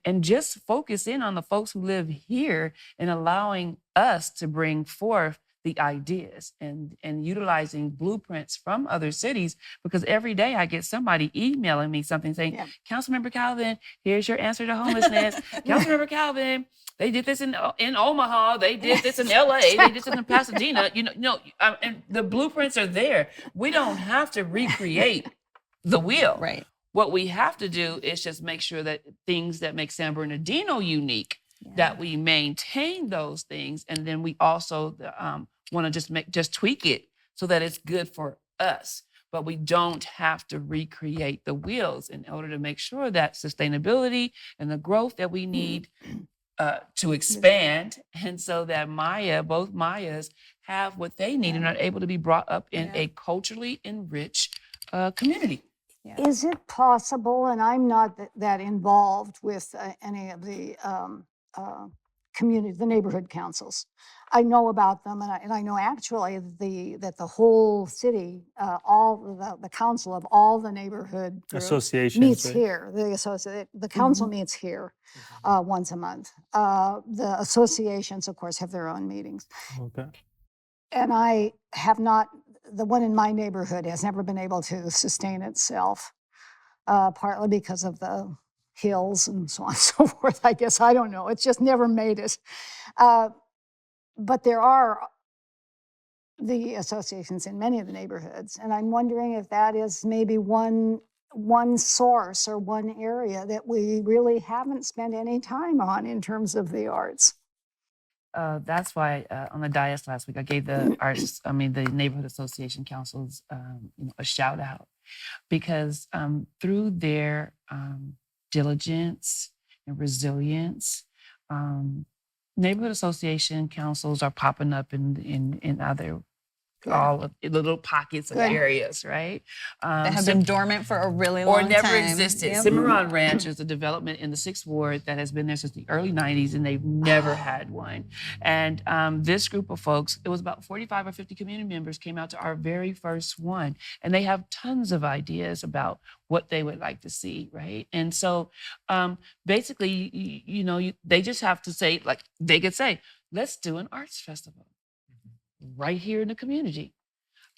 and just focus in on the folks who live here and allowing us to bring forth the ideas and utilizing blueprints from other cities, because every day I get somebody emailing me something saying, Councilmember Calvin, here's your answer to homelessness. Councilmember Calvin, they did this in Omaha, they did this in LA, they did this in Pasadena. And the blueprints are there. We don't have to recreate the wheel. Right. What we have to do is just make sure that things that make San Bernardino unique, that we maintain those things, and then we also want to just tweak it so that it's good for us. But we don't have to recreate the wheels in order to make sure that sustainability and the growth that we need to expand, and so that both Mayas have what they need and are able to be brought up in a culturally enriched community. Yeah. Is it possible, and I'm not that involved with any of the the neighborhood councils. I know about them, and I know actually that the whole city, all the council of all the neighborhood groups associations meets right? here. The council meets here once a month. The associations, of course, have their own meetings. Okay. And I have not. The one in my neighborhood has never been able to sustain itself, partly because of the hills and so on and so forth. I guess, I don't know. It's just never made it. But there are the associations in many of the neighborhoods. And I'm wondering if that is maybe one source or one area that we really haven't spent any time on in terms of the arts. That's why on the dais last week, I gave the neighborhood association councils, a shout out, because through their diligence and resilience, neighborhood association councils are popping up in other all of little pockets of areas, right? That have been dormant for a really long time. Or never existed. Yep. Cimarron Ranch is a development in the 6th Ward that has been there since the early 90s, and they've never had one. And this group of folks, it was about 45 or 50 community members came out to our very first one, and they have tons of ideas about what they would like to see, right? And so basically, they just have to say, like, they could say, let's do an arts festival right here in the community.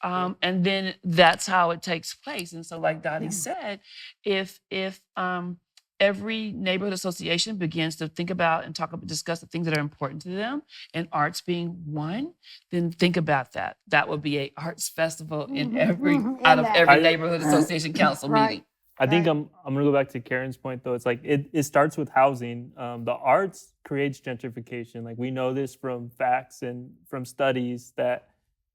And then that's how it takes place. And so, like Dottie said, if every neighborhood association begins to think about and discuss the things that are important to them, and arts being one, then think about that. That would be a arts festival in every neighborhood association council meeting. I think I'm gonna go back to Karen's point though. It's like it starts with housing. The arts creates gentrification. Like we know this from facts and from studies that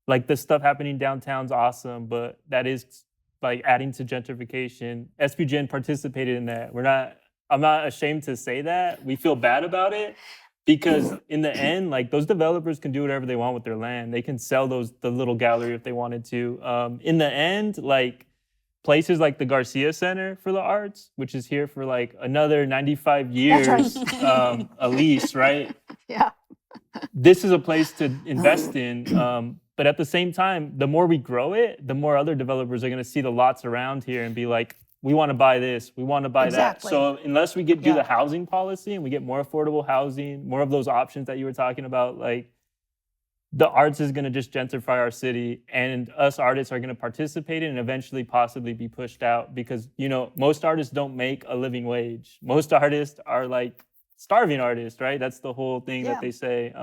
like the stuff happening downtown's awesome, but that is like adding to gentrification. SBGen participated in that. I'm not ashamed to say that. We feel bad about it because in the end, like those developers can do whatever they want with their land. They can sell the little gallery if they wanted to. In the end, like places like the Garcia Center for the Arts, which is here for like another 95 years, a lease, right? Yeah. This is a place to invest in. But at the same time, the more we grow it, the more other developers are going to see the lots around here and be like, we want to buy this, we want to buy that. So unless we do the housing policy and we get more affordable housing, more of those options that you were talking about, like the arts is going to just gentrify our city, and us artists are going to participate in and eventually possibly be pushed out because, you know, most artists don't make a living wage. Most artists are like starving artists, right? That's the whole thing that they say.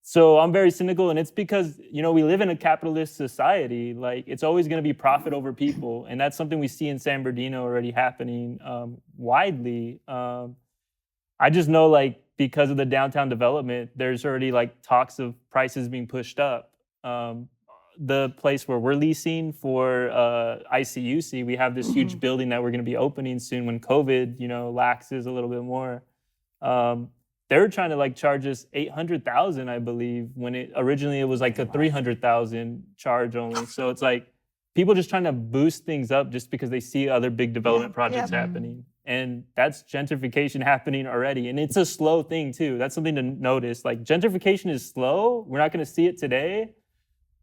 So I'm very cynical, and it's because, you know, we live in a capitalist society. Like, it's always going to be profit over people, and that's something we see in San Bernardino already happening widely. I just know, like, because of the downtown development, there's already, like, talks of prices being pushed up. The place where we're leasing for ICUC, we have this huge building that we're going to be opening soon when COVID, you know, laxes a little bit more. They were trying to like charge us $800,000, I believe, when originally it was like a $300,000 charge only. So it's like people just trying to boost things up just because they see other big development projects happening. And that's gentrification happening already. And it's a slow thing too. That's something to notice. Like gentrification is slow. We're not going to see it today,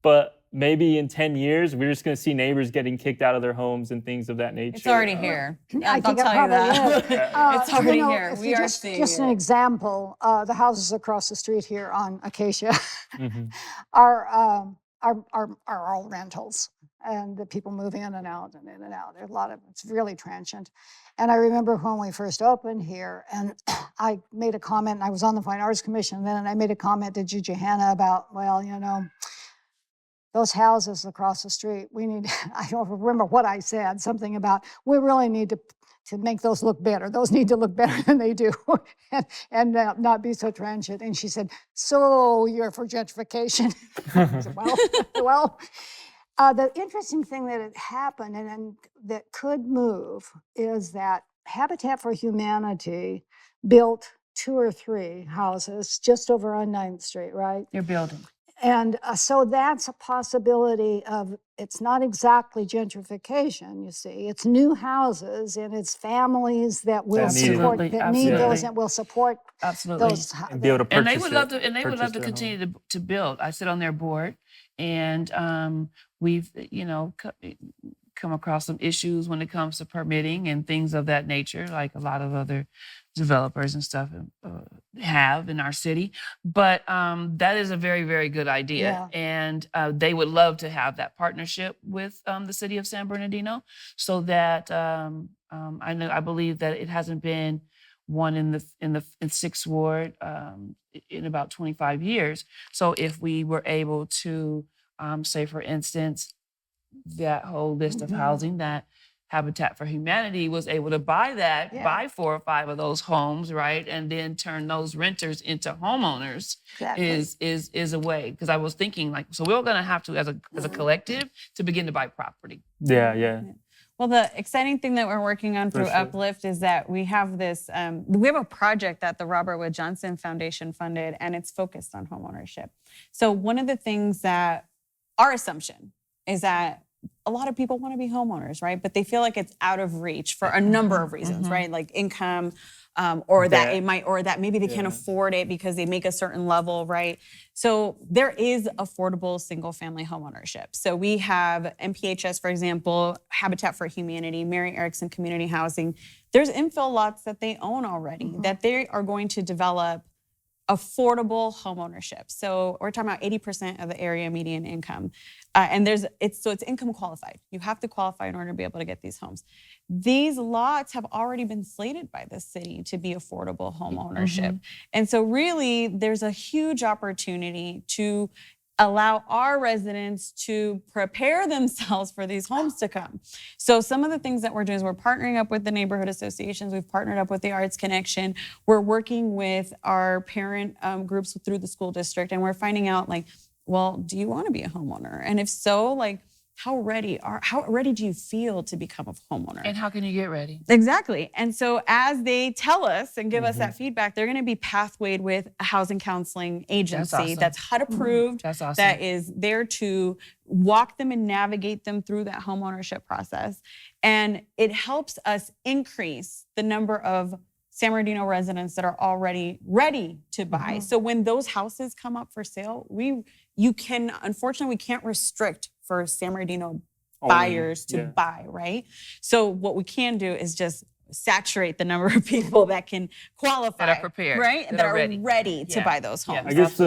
but maybe in 10 years, we're just going to see neighbors getting kicked out of their homes and things of that nature. It's already here. I I'll tell you that. It's already here. We are seeing just it. an example, the houses across the street here on Acacia are all rentals. And the people move in and out and in and out. There's a lot of, it's really transient. And I remember when we first opened here, and I made a comment, and I was on the Fine Arts Commission then, and I made a comment to Gigi Hanna about, well, you know, those houses across the street, we need, I don't remember what I said, something about, we really need to make those look better. Those need to look better than they do and not be so transient. And she said, so you're for gentrification? I said, well, the interesting thing that had happened and that could move is that Habitat for Humanity built 2 or 3 houses just over on 9th Street, right? They're building. And so that's a possibility of, it's not exactly gentrification, you see. It's new houses and it's families that will support, that need those and will support those. And be able to purchase and they would love to continue to build. I sit on their board, and we've, you know, come across some issues when it comes to permitting and things of that nature, like a lot of other developers and stuff have in our city. But that is a very, very good idea. Yeah. And they would love to have that partnership with the city of San Bernardino, so that I believe that it hasn't been one in 6th Ward in about 25 years. So if we were able to say, for instance, that whole list of housing that Habitat for Humanity was able to buy buy 4 or 5 of those homes, right, and then turn those renters into homeowners is a way. Because I was thinking, like, so we're going to have to, as a collective, to begin to buy property. Yeah. Well, the exciting thing that we're working on through Uplift is that we have this, we have a project that the Robert Wood Johnson Foundation funded, and it's focused on homeownership. So one of the things that our assumption is that a lot of people want to be homeowners, right? But they feel like it's out of reach for a number of reasons, right? Like income, or that maybe they can't afford it because they make a certain level, right? So there is affordable single-family homeownership. So we have MPHS, for example, Habitat for Humanity, Mary Erickson Community Housing. There's infill lots that they own already that they are going to develop affordable homeownership. So we're talking about 80% of the area median income. And it's income qualified. You have to qualify in order to be able to get these homes. These lots have already been slated by the city to be affordable home ownership. And so really there's a huge opportunity to allow our residents to prepare themselves for these homes to come. So some of the things that we're doing is we're partnering up with the neighborhood associations. We've partnered up with the Arts Connection. We're working with our parent groups through the school district, and we're finding out like, well, do you want to be a homeowner? And if so, like, how ready do you feel to become a homeowner? And how can you get ready? Exactly. And so as they tell us and give us that feedback, they're going to be pathwayed with a housing counseling agency that's HUD approved, That's awesome. that is there to walk them and navigate them through that homeownership process. And it helps us increase the number of San Bernardino residents that are already ready to buy. So when those houses come up for sale, unfortunately, we can't restrict for San Bernardino buyers to buy, right? So what we can do is just saturate the number of people that can qualify. That are prepared. Right? That are ready to buy those homes. I guess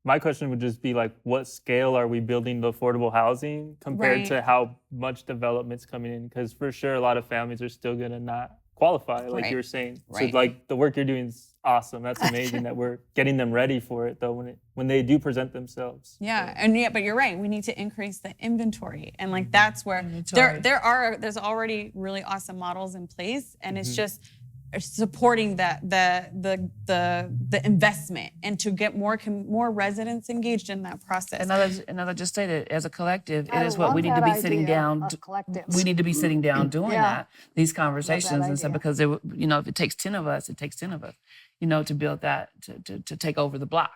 my question would just be like, what scale are we building the affordable housing compared to how much development's coming in? Because for sure, a lot of families are still gonna not qualify, like you were saying. So like the work you're doing is awesome. That's amazing that we're getting them ready for it though when they do present themselves. But you're right. We need to increase the inventory, and like that's where there's already really awesome models in place, and it's just supporting the investment and to get more residents engaged in that process. And as I just stated, as a collective, it is what we need to be sitting down. We need to be sitting down doing that, these conversations and stuff, because if it takes 10 of us, it takes 10 of us, to build that, to take over the block.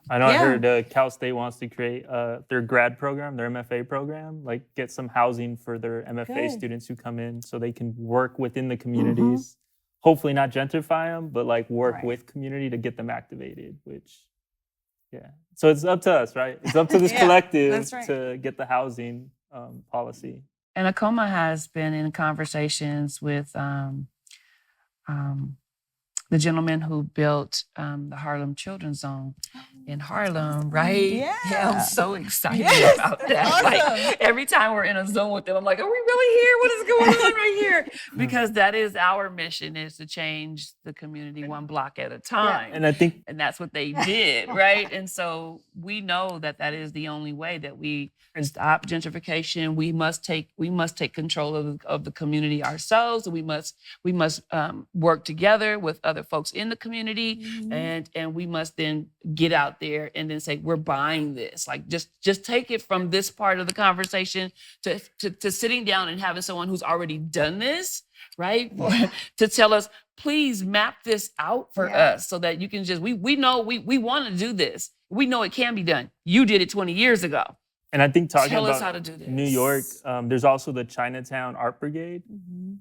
I know I heard Cal State wants to create their grad program, their MFA program, like get some housing for their MFA students who come in so they can work within the communities. Hopefully not gentrify them, but like work with community to get them activated, so it's up to us, right? It's up to this collective to get the housing policy. And ACOMA has been in conversations with the gentleman who built the Harlem Children's Zone in Harlem, right? Yeah, I'm so excited about that. Awesome. Like every time we're in a zone with them, I'm like, are we really here? What is going on right here? Because that is our mission, is to change the community one block at a time. And I think, and that's what they did, right? And so we know that is the only way that we stop gentrification. We must take control of the community ourselves. We must work together with other folks in the community, and we must then get out there and then say, we're buying this. Like just take it from this part of the conversation to sitting down and having someone who's already done this, right? To tell us, please map this out for us so that you can we know we want to do this. We know it can be done. You did it 20 years ago. And I think talking Tell us about how to do this. New York, there's also the Chinatown Art Brigade,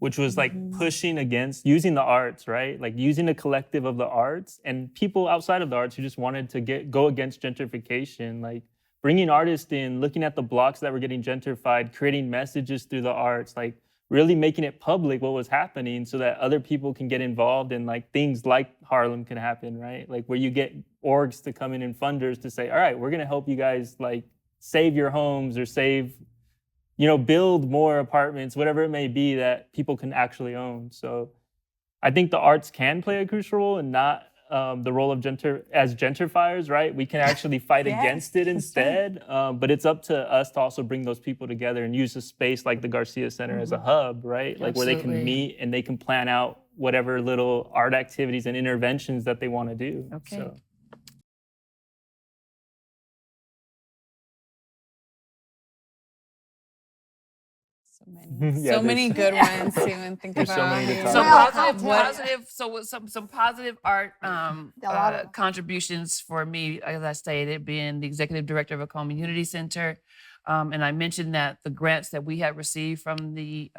which was like pushing against using the arts, right? Like using a collective of the arts and people outside of the arts who just wanted to go against gentrification, like bringing artists in, looking at the blocks that were getting gentrified, creating messages through the arts, like really making it public what was happening so that other people can get involved and like things like Harlem can happen, right? Like where you get orgs to come in and funders to say, all right, we're gonna help you guys like save your homes or build more apartments, whatever it may be that people can actually own. So I think the arts can play a crucial role and not the role of as gentrifiers, right? We can actually fight against it instead. But it's up to us to also bring those people together and use a space like the Garcia Center as a hub, right? Like where they can meet and they can plan out whatever little art activities and interventions that they want to do. Okay. So. So many good ones to even think about. So many to talk So some positive art contributions for me, as I stated, being the executive director of a community center. And I mentioned that the grants that we had received from the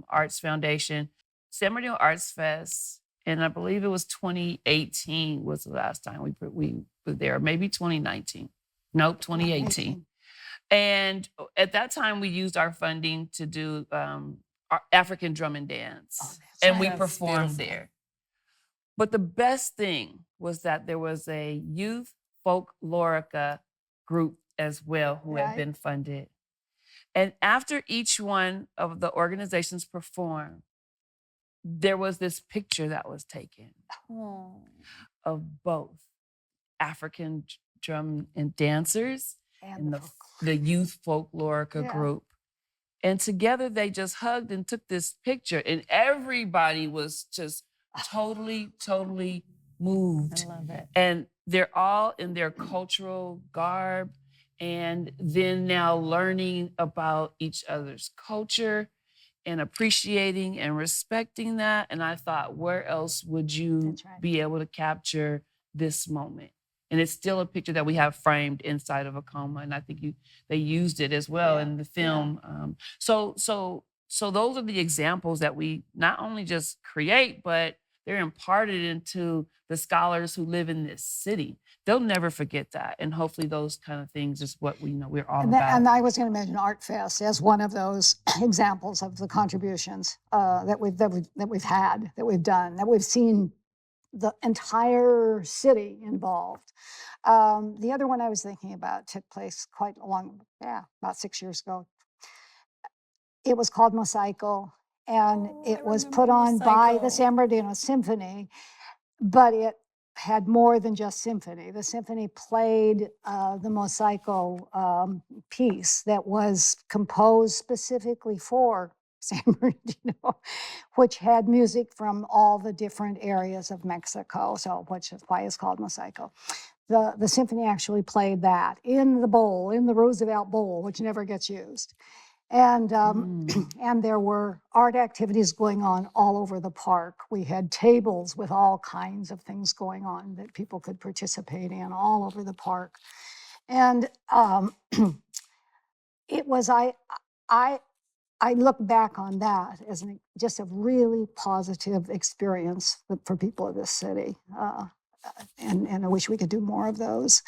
Arts Foundation, San Bernardino Arts Fest, and I believe it was 2018 was the last time we were there, maybe 2019. Nope, 2018. And at that time, we used our funding to do our African drum and dance, and we performed there. But the best thing was that there was a youth folklorica group as well who had Right. been funded. And after each one of the organizations performed, there was this picture that was taken of both African drum and dancers and the youth folklorica Yeah. group. And together they just hugged and took this picture, and everybody was just totally, totally moved. I love it. And they're all in their cultural garb, and then now learning about each other's culture and appreciating and respecting that. And I thought, where else would you That's right. be able to capture this moment? And it's still a picture that we have framed inside of a coma, and I think they used it as well Yeah, in the film. So those are the examples that we not only just create, but they're imparted into the scholars who live in this city. They'll never forget that, and hopefully those kind of things is what we're all about. And I was going to mention Art Fest as one of those examples of the contributions that we've had, that we've done, that we've seen the entire city involved. The other one I was thinking about took place quite about 6 years ago. It was called Mosaico, and it was put on by the San Bernardino Symphony, but it had more than just symphony. The symphony played the Mosaico piece that was composed specifically for San Bernardino, which had music from all the different areas of Mexico, so which is why it's called Mosaico. The symphony actually played that in the bowl, in the Roosevelt Bowl, which never gets used. And and there were art activities going on all over the park. We had tables with all kinds of things going on that people could participate in all over the park. And it was, I look back on that as just a really positive experience for people of this city. And I wish we could do more of those,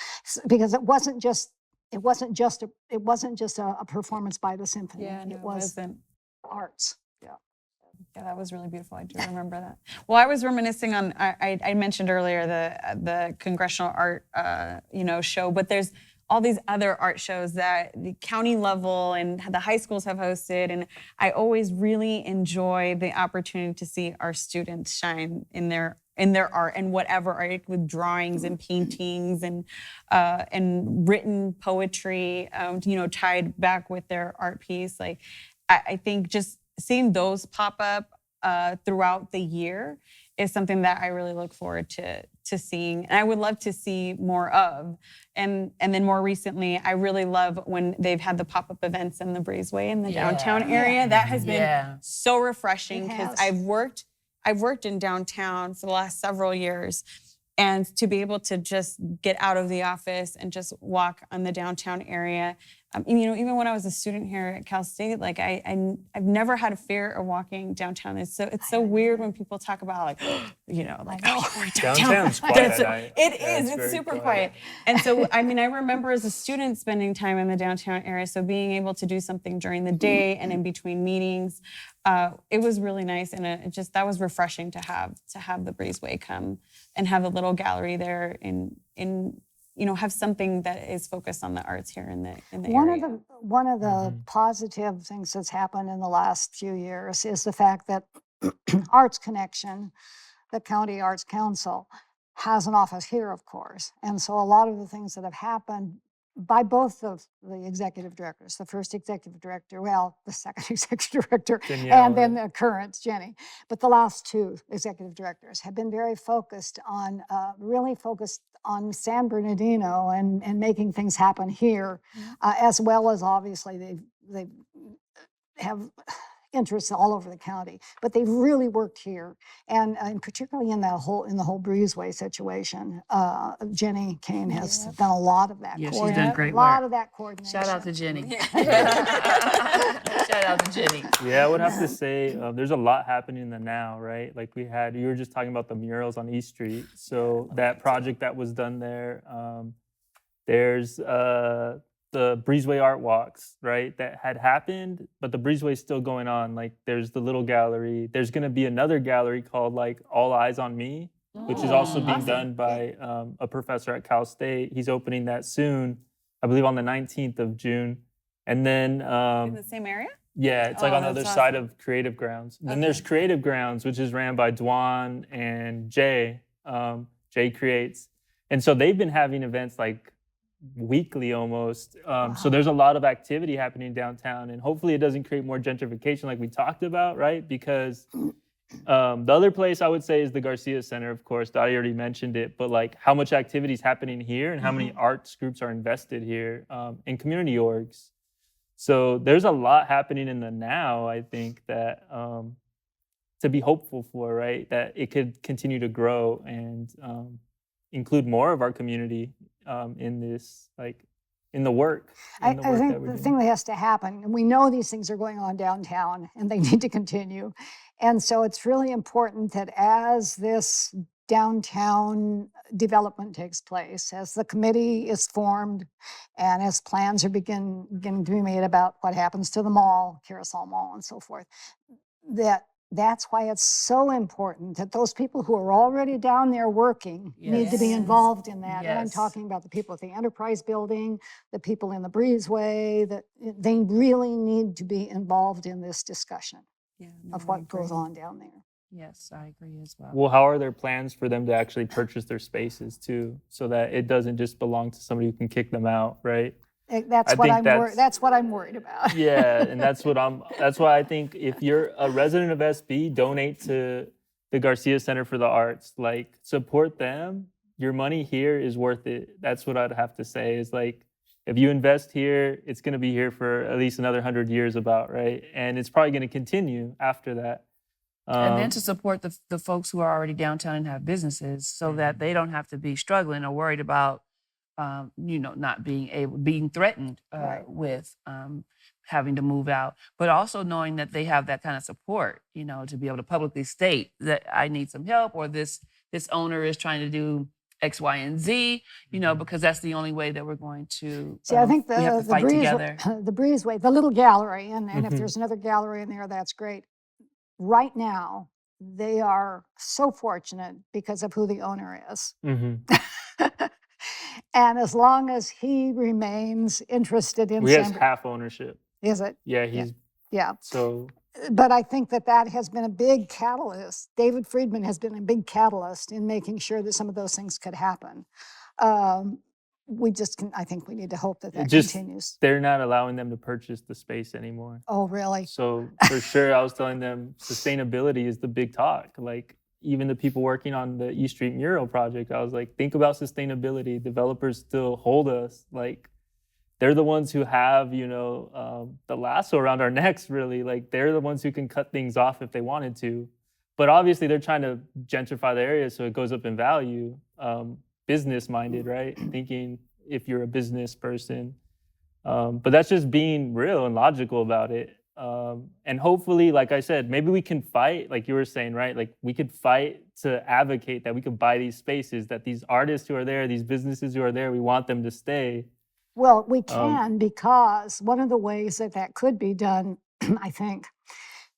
because it wasn't just a performance by the symphony. Yeah, no, it was wasn't. arts. Yeah. Yeah, that was really beautiful. I do remember that. Well, I was reminiscing on, I mentioned earlier the congressional art show, but there's all these other art shows that the county level and the high schools have hosted, and I always really enjoy the opportunity to see our students shine in their art and whatever art, with drawings and paintings and written poetry, tied back with their art piece. Like, I think just seeing those pop up throughout the year is something that I really look forward to seeing, and I would love to see more of. And then more recently, I really love when they've had the pop-up events in the Breezeway in the downtown area. That has been so refreshing, because I've worked in downtown for the last several years, and to be able to just get out of the office and just walk on the downtown area. Even when I was a student here at Cal State, like I've never had a fear of walking downtown. It's so weird when people talk about Downtown's quiet at night. It's super quiet. And so, I remember as a student spending time in the downtown area, so being able to do something during the day and in between meetings, it was really nice, and that was refreshing to have the Breezeway come and have a little gallery there in have something that is focused on the arts here in the area. One of the positive things that's happened in the last few years is the fact that Arts Connection, the County Arts Council, has an office here, of course. And so a lot of the things that have happened by both of the executive directors, the first executive director, the second executive director, Danielle, and then the current, Jenny. But the last two executive directors have been very focused on, really focused on San Bernardino and making things happen here, as well as obviously they have interests all over the county, but they've really worked here, and particularly in the whole Breezeway situation. Jenny Kane has done a lot of that. Yeah, she's done great work. A lot work. of that coordination. Shout out to Jenny. Shout out to Jenny. Yeah, I would have to say there's a lot happening in the now, right? Like you were just talking about the murals on East Street. So that project that was done there, there's the Breezeway Art Walks, right? That had happened, but the Breezeway is still going on. Like there's the little gallery. There's gonna be another gallery called like All Eyes on Me, which is also being awesome. done by a professor at Cal State. He's opening that soon, I believe on the 19th of June. And then, In the same area? yeah, it's like Oh, on the other that's side awesome. of Creative Grounds. Then Okay. there's Creative Grounds, which is ran by Dwan and Jay. Jay Creates. And so they've been having events like weekly almost. So there's a lot of activity happening downtown, and hopefully it doesn't create more gentrification like we talked about, right? Because the other place I would say is the Garcia Center, of course. Dottie already mentioned it, but like how much activity is happening here and how many arts groups are invested here, and community orgs. So there's a lot happening in the now, I think, that to be hopeful for, right? That it could continue to grow and include more of our community in this, like in the work. I in the work that think we're the doing. thing that has to happen, and we know these things are going on downtown and they need to continue. And so it's really important that as this downtown development takes place, as the committee is formed, and as plans are beginning to be made about what happens to the mall, Carousel Mall and so forth, that's why it's so important that those people who are already down there working need to be Yes. involved in that. And I'm Yes. talking about the people at the Enterprise Building, the people in the Breezeway, that they really need to be involved in this discussion Yeah, of no, I what goes agree. on down there. Yes, I agree as well. Well, how are there plans for them to actually purchase their spaces too, so that it doesn't just belong to somebody who can kick them out, right? That's I what think that's what I'm worried about. Yeah, and that's why I think if you're a resident of SB, donate to the Garcia Center for the Arts. Like, support them. Your money here is worth it. That's what I'd have to say, is like, if you invest here, it's going to be here for at least another 100 years about, right? And it's probably going to continue after that. And then to support the folks who are already downtown and have businesses, so that they don't have to be struggling or worried about, not being threatened Right. with having to move out, but also knowing that they have that kind of support, to be able to publicly state that I need some help, or this owner is trying to do X, Y, and Z, because that's the only way that we're going to. See, I think we have to the fight together. breezeway, the little gallery, and if Mhm. there's another gallery in there, that's great. Right now, they are so fortunate because of who the owner is. Mhm. And as long as he remains interested in He has San half ownership. is it? Yeah, he's Yeah. so. But I think that has been a big catalyst. David Friedman has been a big catalyst in making sure that some of those things could happen. I think we need to hope that continues. They're not allowing them to purchase the space anymore. Oh, really? So for sure, I was telling them sustainability is the big talk. Like, even the people working on the East Street mural project, I was like, think about sustainability. Developers still hold us. Like, they're the ones who have, the lasso around our necks, really. Like, they're the ones who can cut things off if they wanted to. But obviously, they're trying to gentrify the area so it goes up in value. Business-minded, right? Thinking if you're a business person. But that's just being real and logical about it. And hopefully, like I said, maybe we can fight, like you were saying, right? Like, we could fight to advocate that we could buy these spaces, that these artists who are there, these businesses who are there, we want them to stay. Well, we can, because one of the ways that could be done, I think,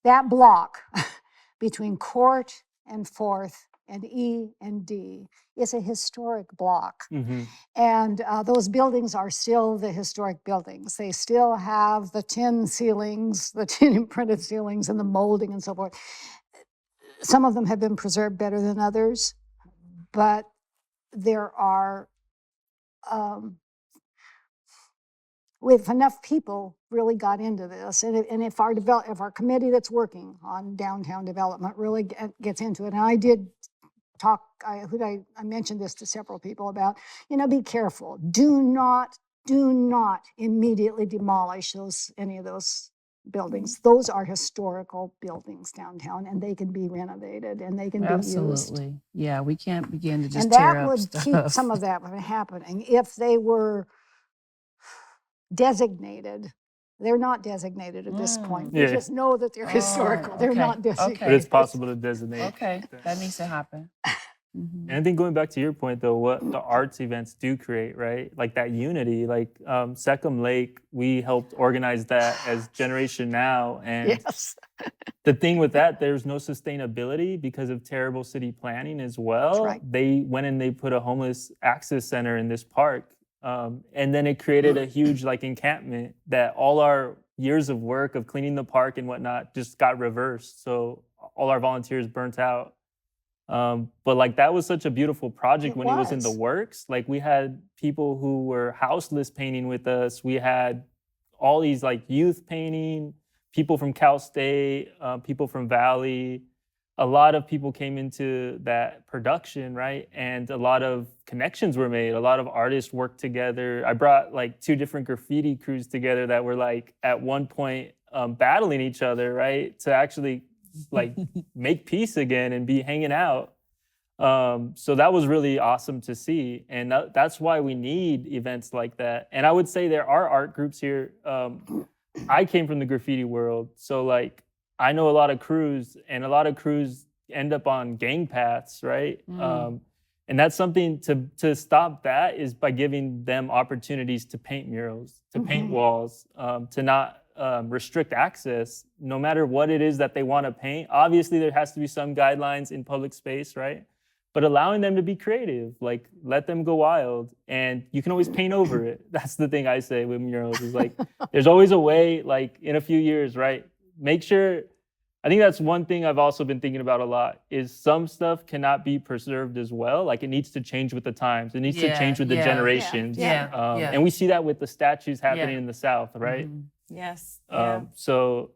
that block between Court and 4th and E and D is a historic block. Mhm. And those buildings are still the historic buildings. They still have the tin ceilings, the tin imprinted ceilings, and the molding and so forth. Some of them have been preserved better than others, but there are, if enough people really got into this, and if our committee that's working on downtown development really gets into it, and I did talk, I mentioned this to several people about, be careful. Do not immediately demolish any of those buildings. Those are historical buildings downtown, and they can be renovated and they can be used. Absolutely. Yeah, we can't begin to just And tear that up would stuff. keep some of that from happening if they were designated. They're not designated at this point. We Yeah. just know that they're historical. They're okay, not designated. okay. But it's possible to designate. Okay, that needs to happen. And I think going back to your point, though, what the arts events do create, right? Like that unity, like Secum Lake, we helped organize that as Generation Now. And Yes. the thing with that, there's no sustainability because of terrible city planning as well. right. They went and they put a homeless access center in this park. And then it created a huge like encampment that all our years of work of cleaning the park and whatnot just got reversed. So all our volunteers burnt out. But like that was such a beautiful project when it was in the works. Like we had people who were houseless painting with us. We had all these like youth painting, people from Cal State, people from Valley. A lot of people came into that production, right? And a lot of connections were made. A lot of artists worked together. I brought like 2 different graffiti crews together that were like at one point battling each other, right? To actually like make peace again and be hanging out. So that was really awesome to see. And that's why we need events like that. And I would say there are art groups here. I came from the graffiti world. So like, I know a lot of crews, and a lot of crews end up on gang paths, right? And that's something to stop that is by giving them opportunities to paint murals, to paint walls, to not restrict access, no matter what it is that they want to paint. Obviously, there has to be some guidelines in public space, right? But allowing them to be creative, like let them go wild, and you can always paint over it. That's the thing I say with murals is like, there's always a way, like in a few years, right? Make sure, I think that's one thing I've also been thinking about a lot is some stuff cannot be preserved as well. Like it needs to change with the times. It needs to change with the generations. And we see that with the statues happening in the South, right? Yes. So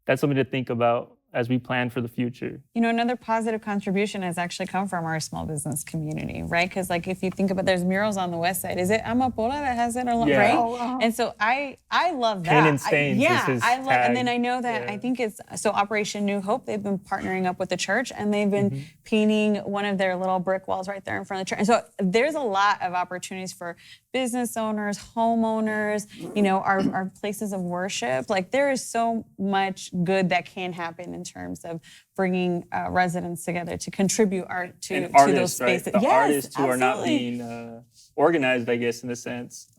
that's something to think about as we plan for the future. You know, another positive contribution has actually come from our small business community, right? Because like if you think about, there's murals on the west side. Is it Amapola that has it, right? Oh, And so I love that. Paint and Stains is his I love. tag. And then I know that I think it's so Operation New Hope. They've been partnering up with the church, and they've been painting one of their little brick walls right there in front of the church. And so there's a lot of opportunities for business owners, homeowners, you know, our places of worship. Like there is so much good that can happen in terms of bringing residents together to contribute art to artists, those spaces. Right? The yes, artists who absolutely. are not being organized, I guess, in a sense.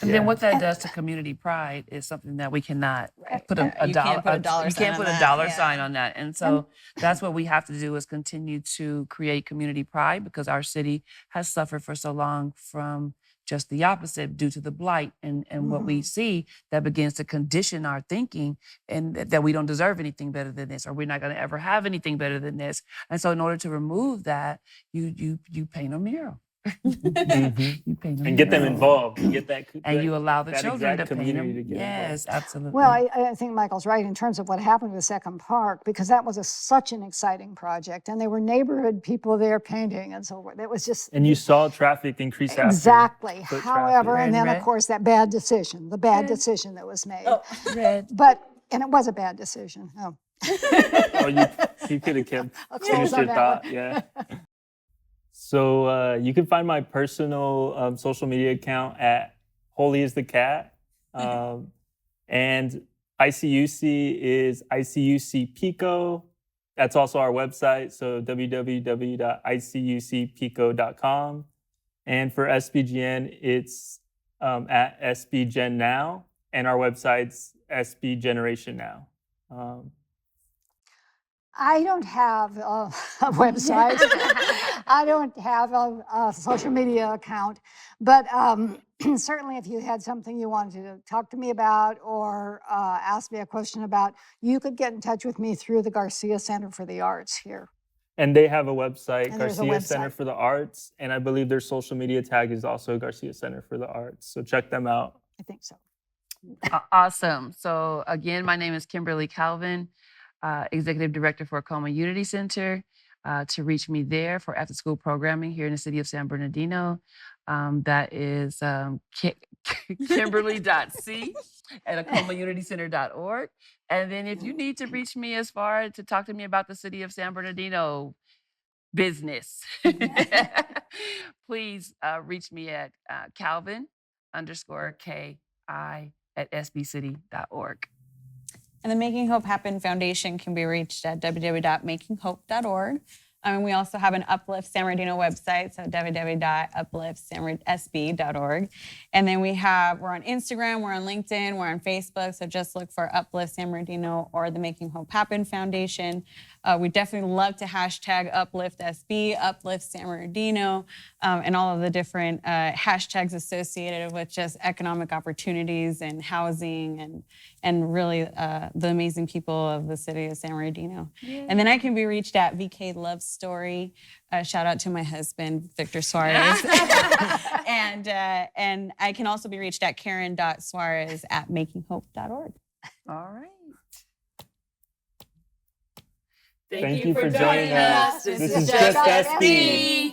And then what that does to community pride is something that we cannot put a You can't put a dollar you sign can't on put a that, dollar sign on that. And so that's what we have to do is continue to create community pride, because our city has suffered for so long from just the opposite due to the blight and what we see that begins to condition our thinking, and that we don't deserve anything better than this, or we're not going to ever have anything better than this. And so in order to remove that, you paint a mural. You paint a And get them mural. involved. And get that. And you allow the that children to exact paint community them. to get Yes, absolutely. Well, I think Michael's right in terms of what happened with Second Park, because that was such an exciting project, and there were neighborhood people there painting and so forth. It was just And you saw traffic increase after. exactly. foot However, traffic. and then Red. of course that bad decision, the bad decision that was made. Red. And it was a bad decision. Oh. Oh, you could have kept close finished on your that thought. Yeah. So you can find my personal social media account at Holy is the Cat. And ICUC is ICUC Pico. That's also our website. So www.icucpico.com. And for SBGN, it's at SBGen Now. And our website's SB Generation Now. I don't have a website. I don't have a social media account, but certainly if you had something you wanted to talk to me about or ask me a question about, you could get in touch with me through the Garcia Center for the Arts here. And they have a website, And there's a Garcia Center website. for the Arts. And I believe their social media tag is also Garcia Center for the Arts. So check them out. I think so. Awesome. So again, my name is Kimberly Calvin, Executive Director for Acoma Unity Center. To reach me there for after-school programming here in the city of San Bernardino, that is kimberly.c@acomaunitycenter.org. And then if you need to reach me as far to talk to me about the city of San Bernardino business, please reach me at Calvin_KI@sbcity.org. And the Making Hope Happen Foundation can be reached at www.makinghope.org. And we also have an Uplift San Bernardino website, so www.upliftsb.org. And then we're on Instagram, we're on LinkedIn, we're on Facebook. So just look for Uplift San Bernardino or the Making Hope Happen Foundation. We definitely love to hashtag Uplift SB, Uplift San Bernardino, and all of the different hashtags associated with just economic opportunities and housing and really the amazing people of the city of San Bernardino. Yeah. And then I can be reached at VK Love Story. Shout out to my husband, Victor Suarez. and I can also be reached at Karen.Suarez@makinghope.org. All right. Thank you for joining us. This is Just SB.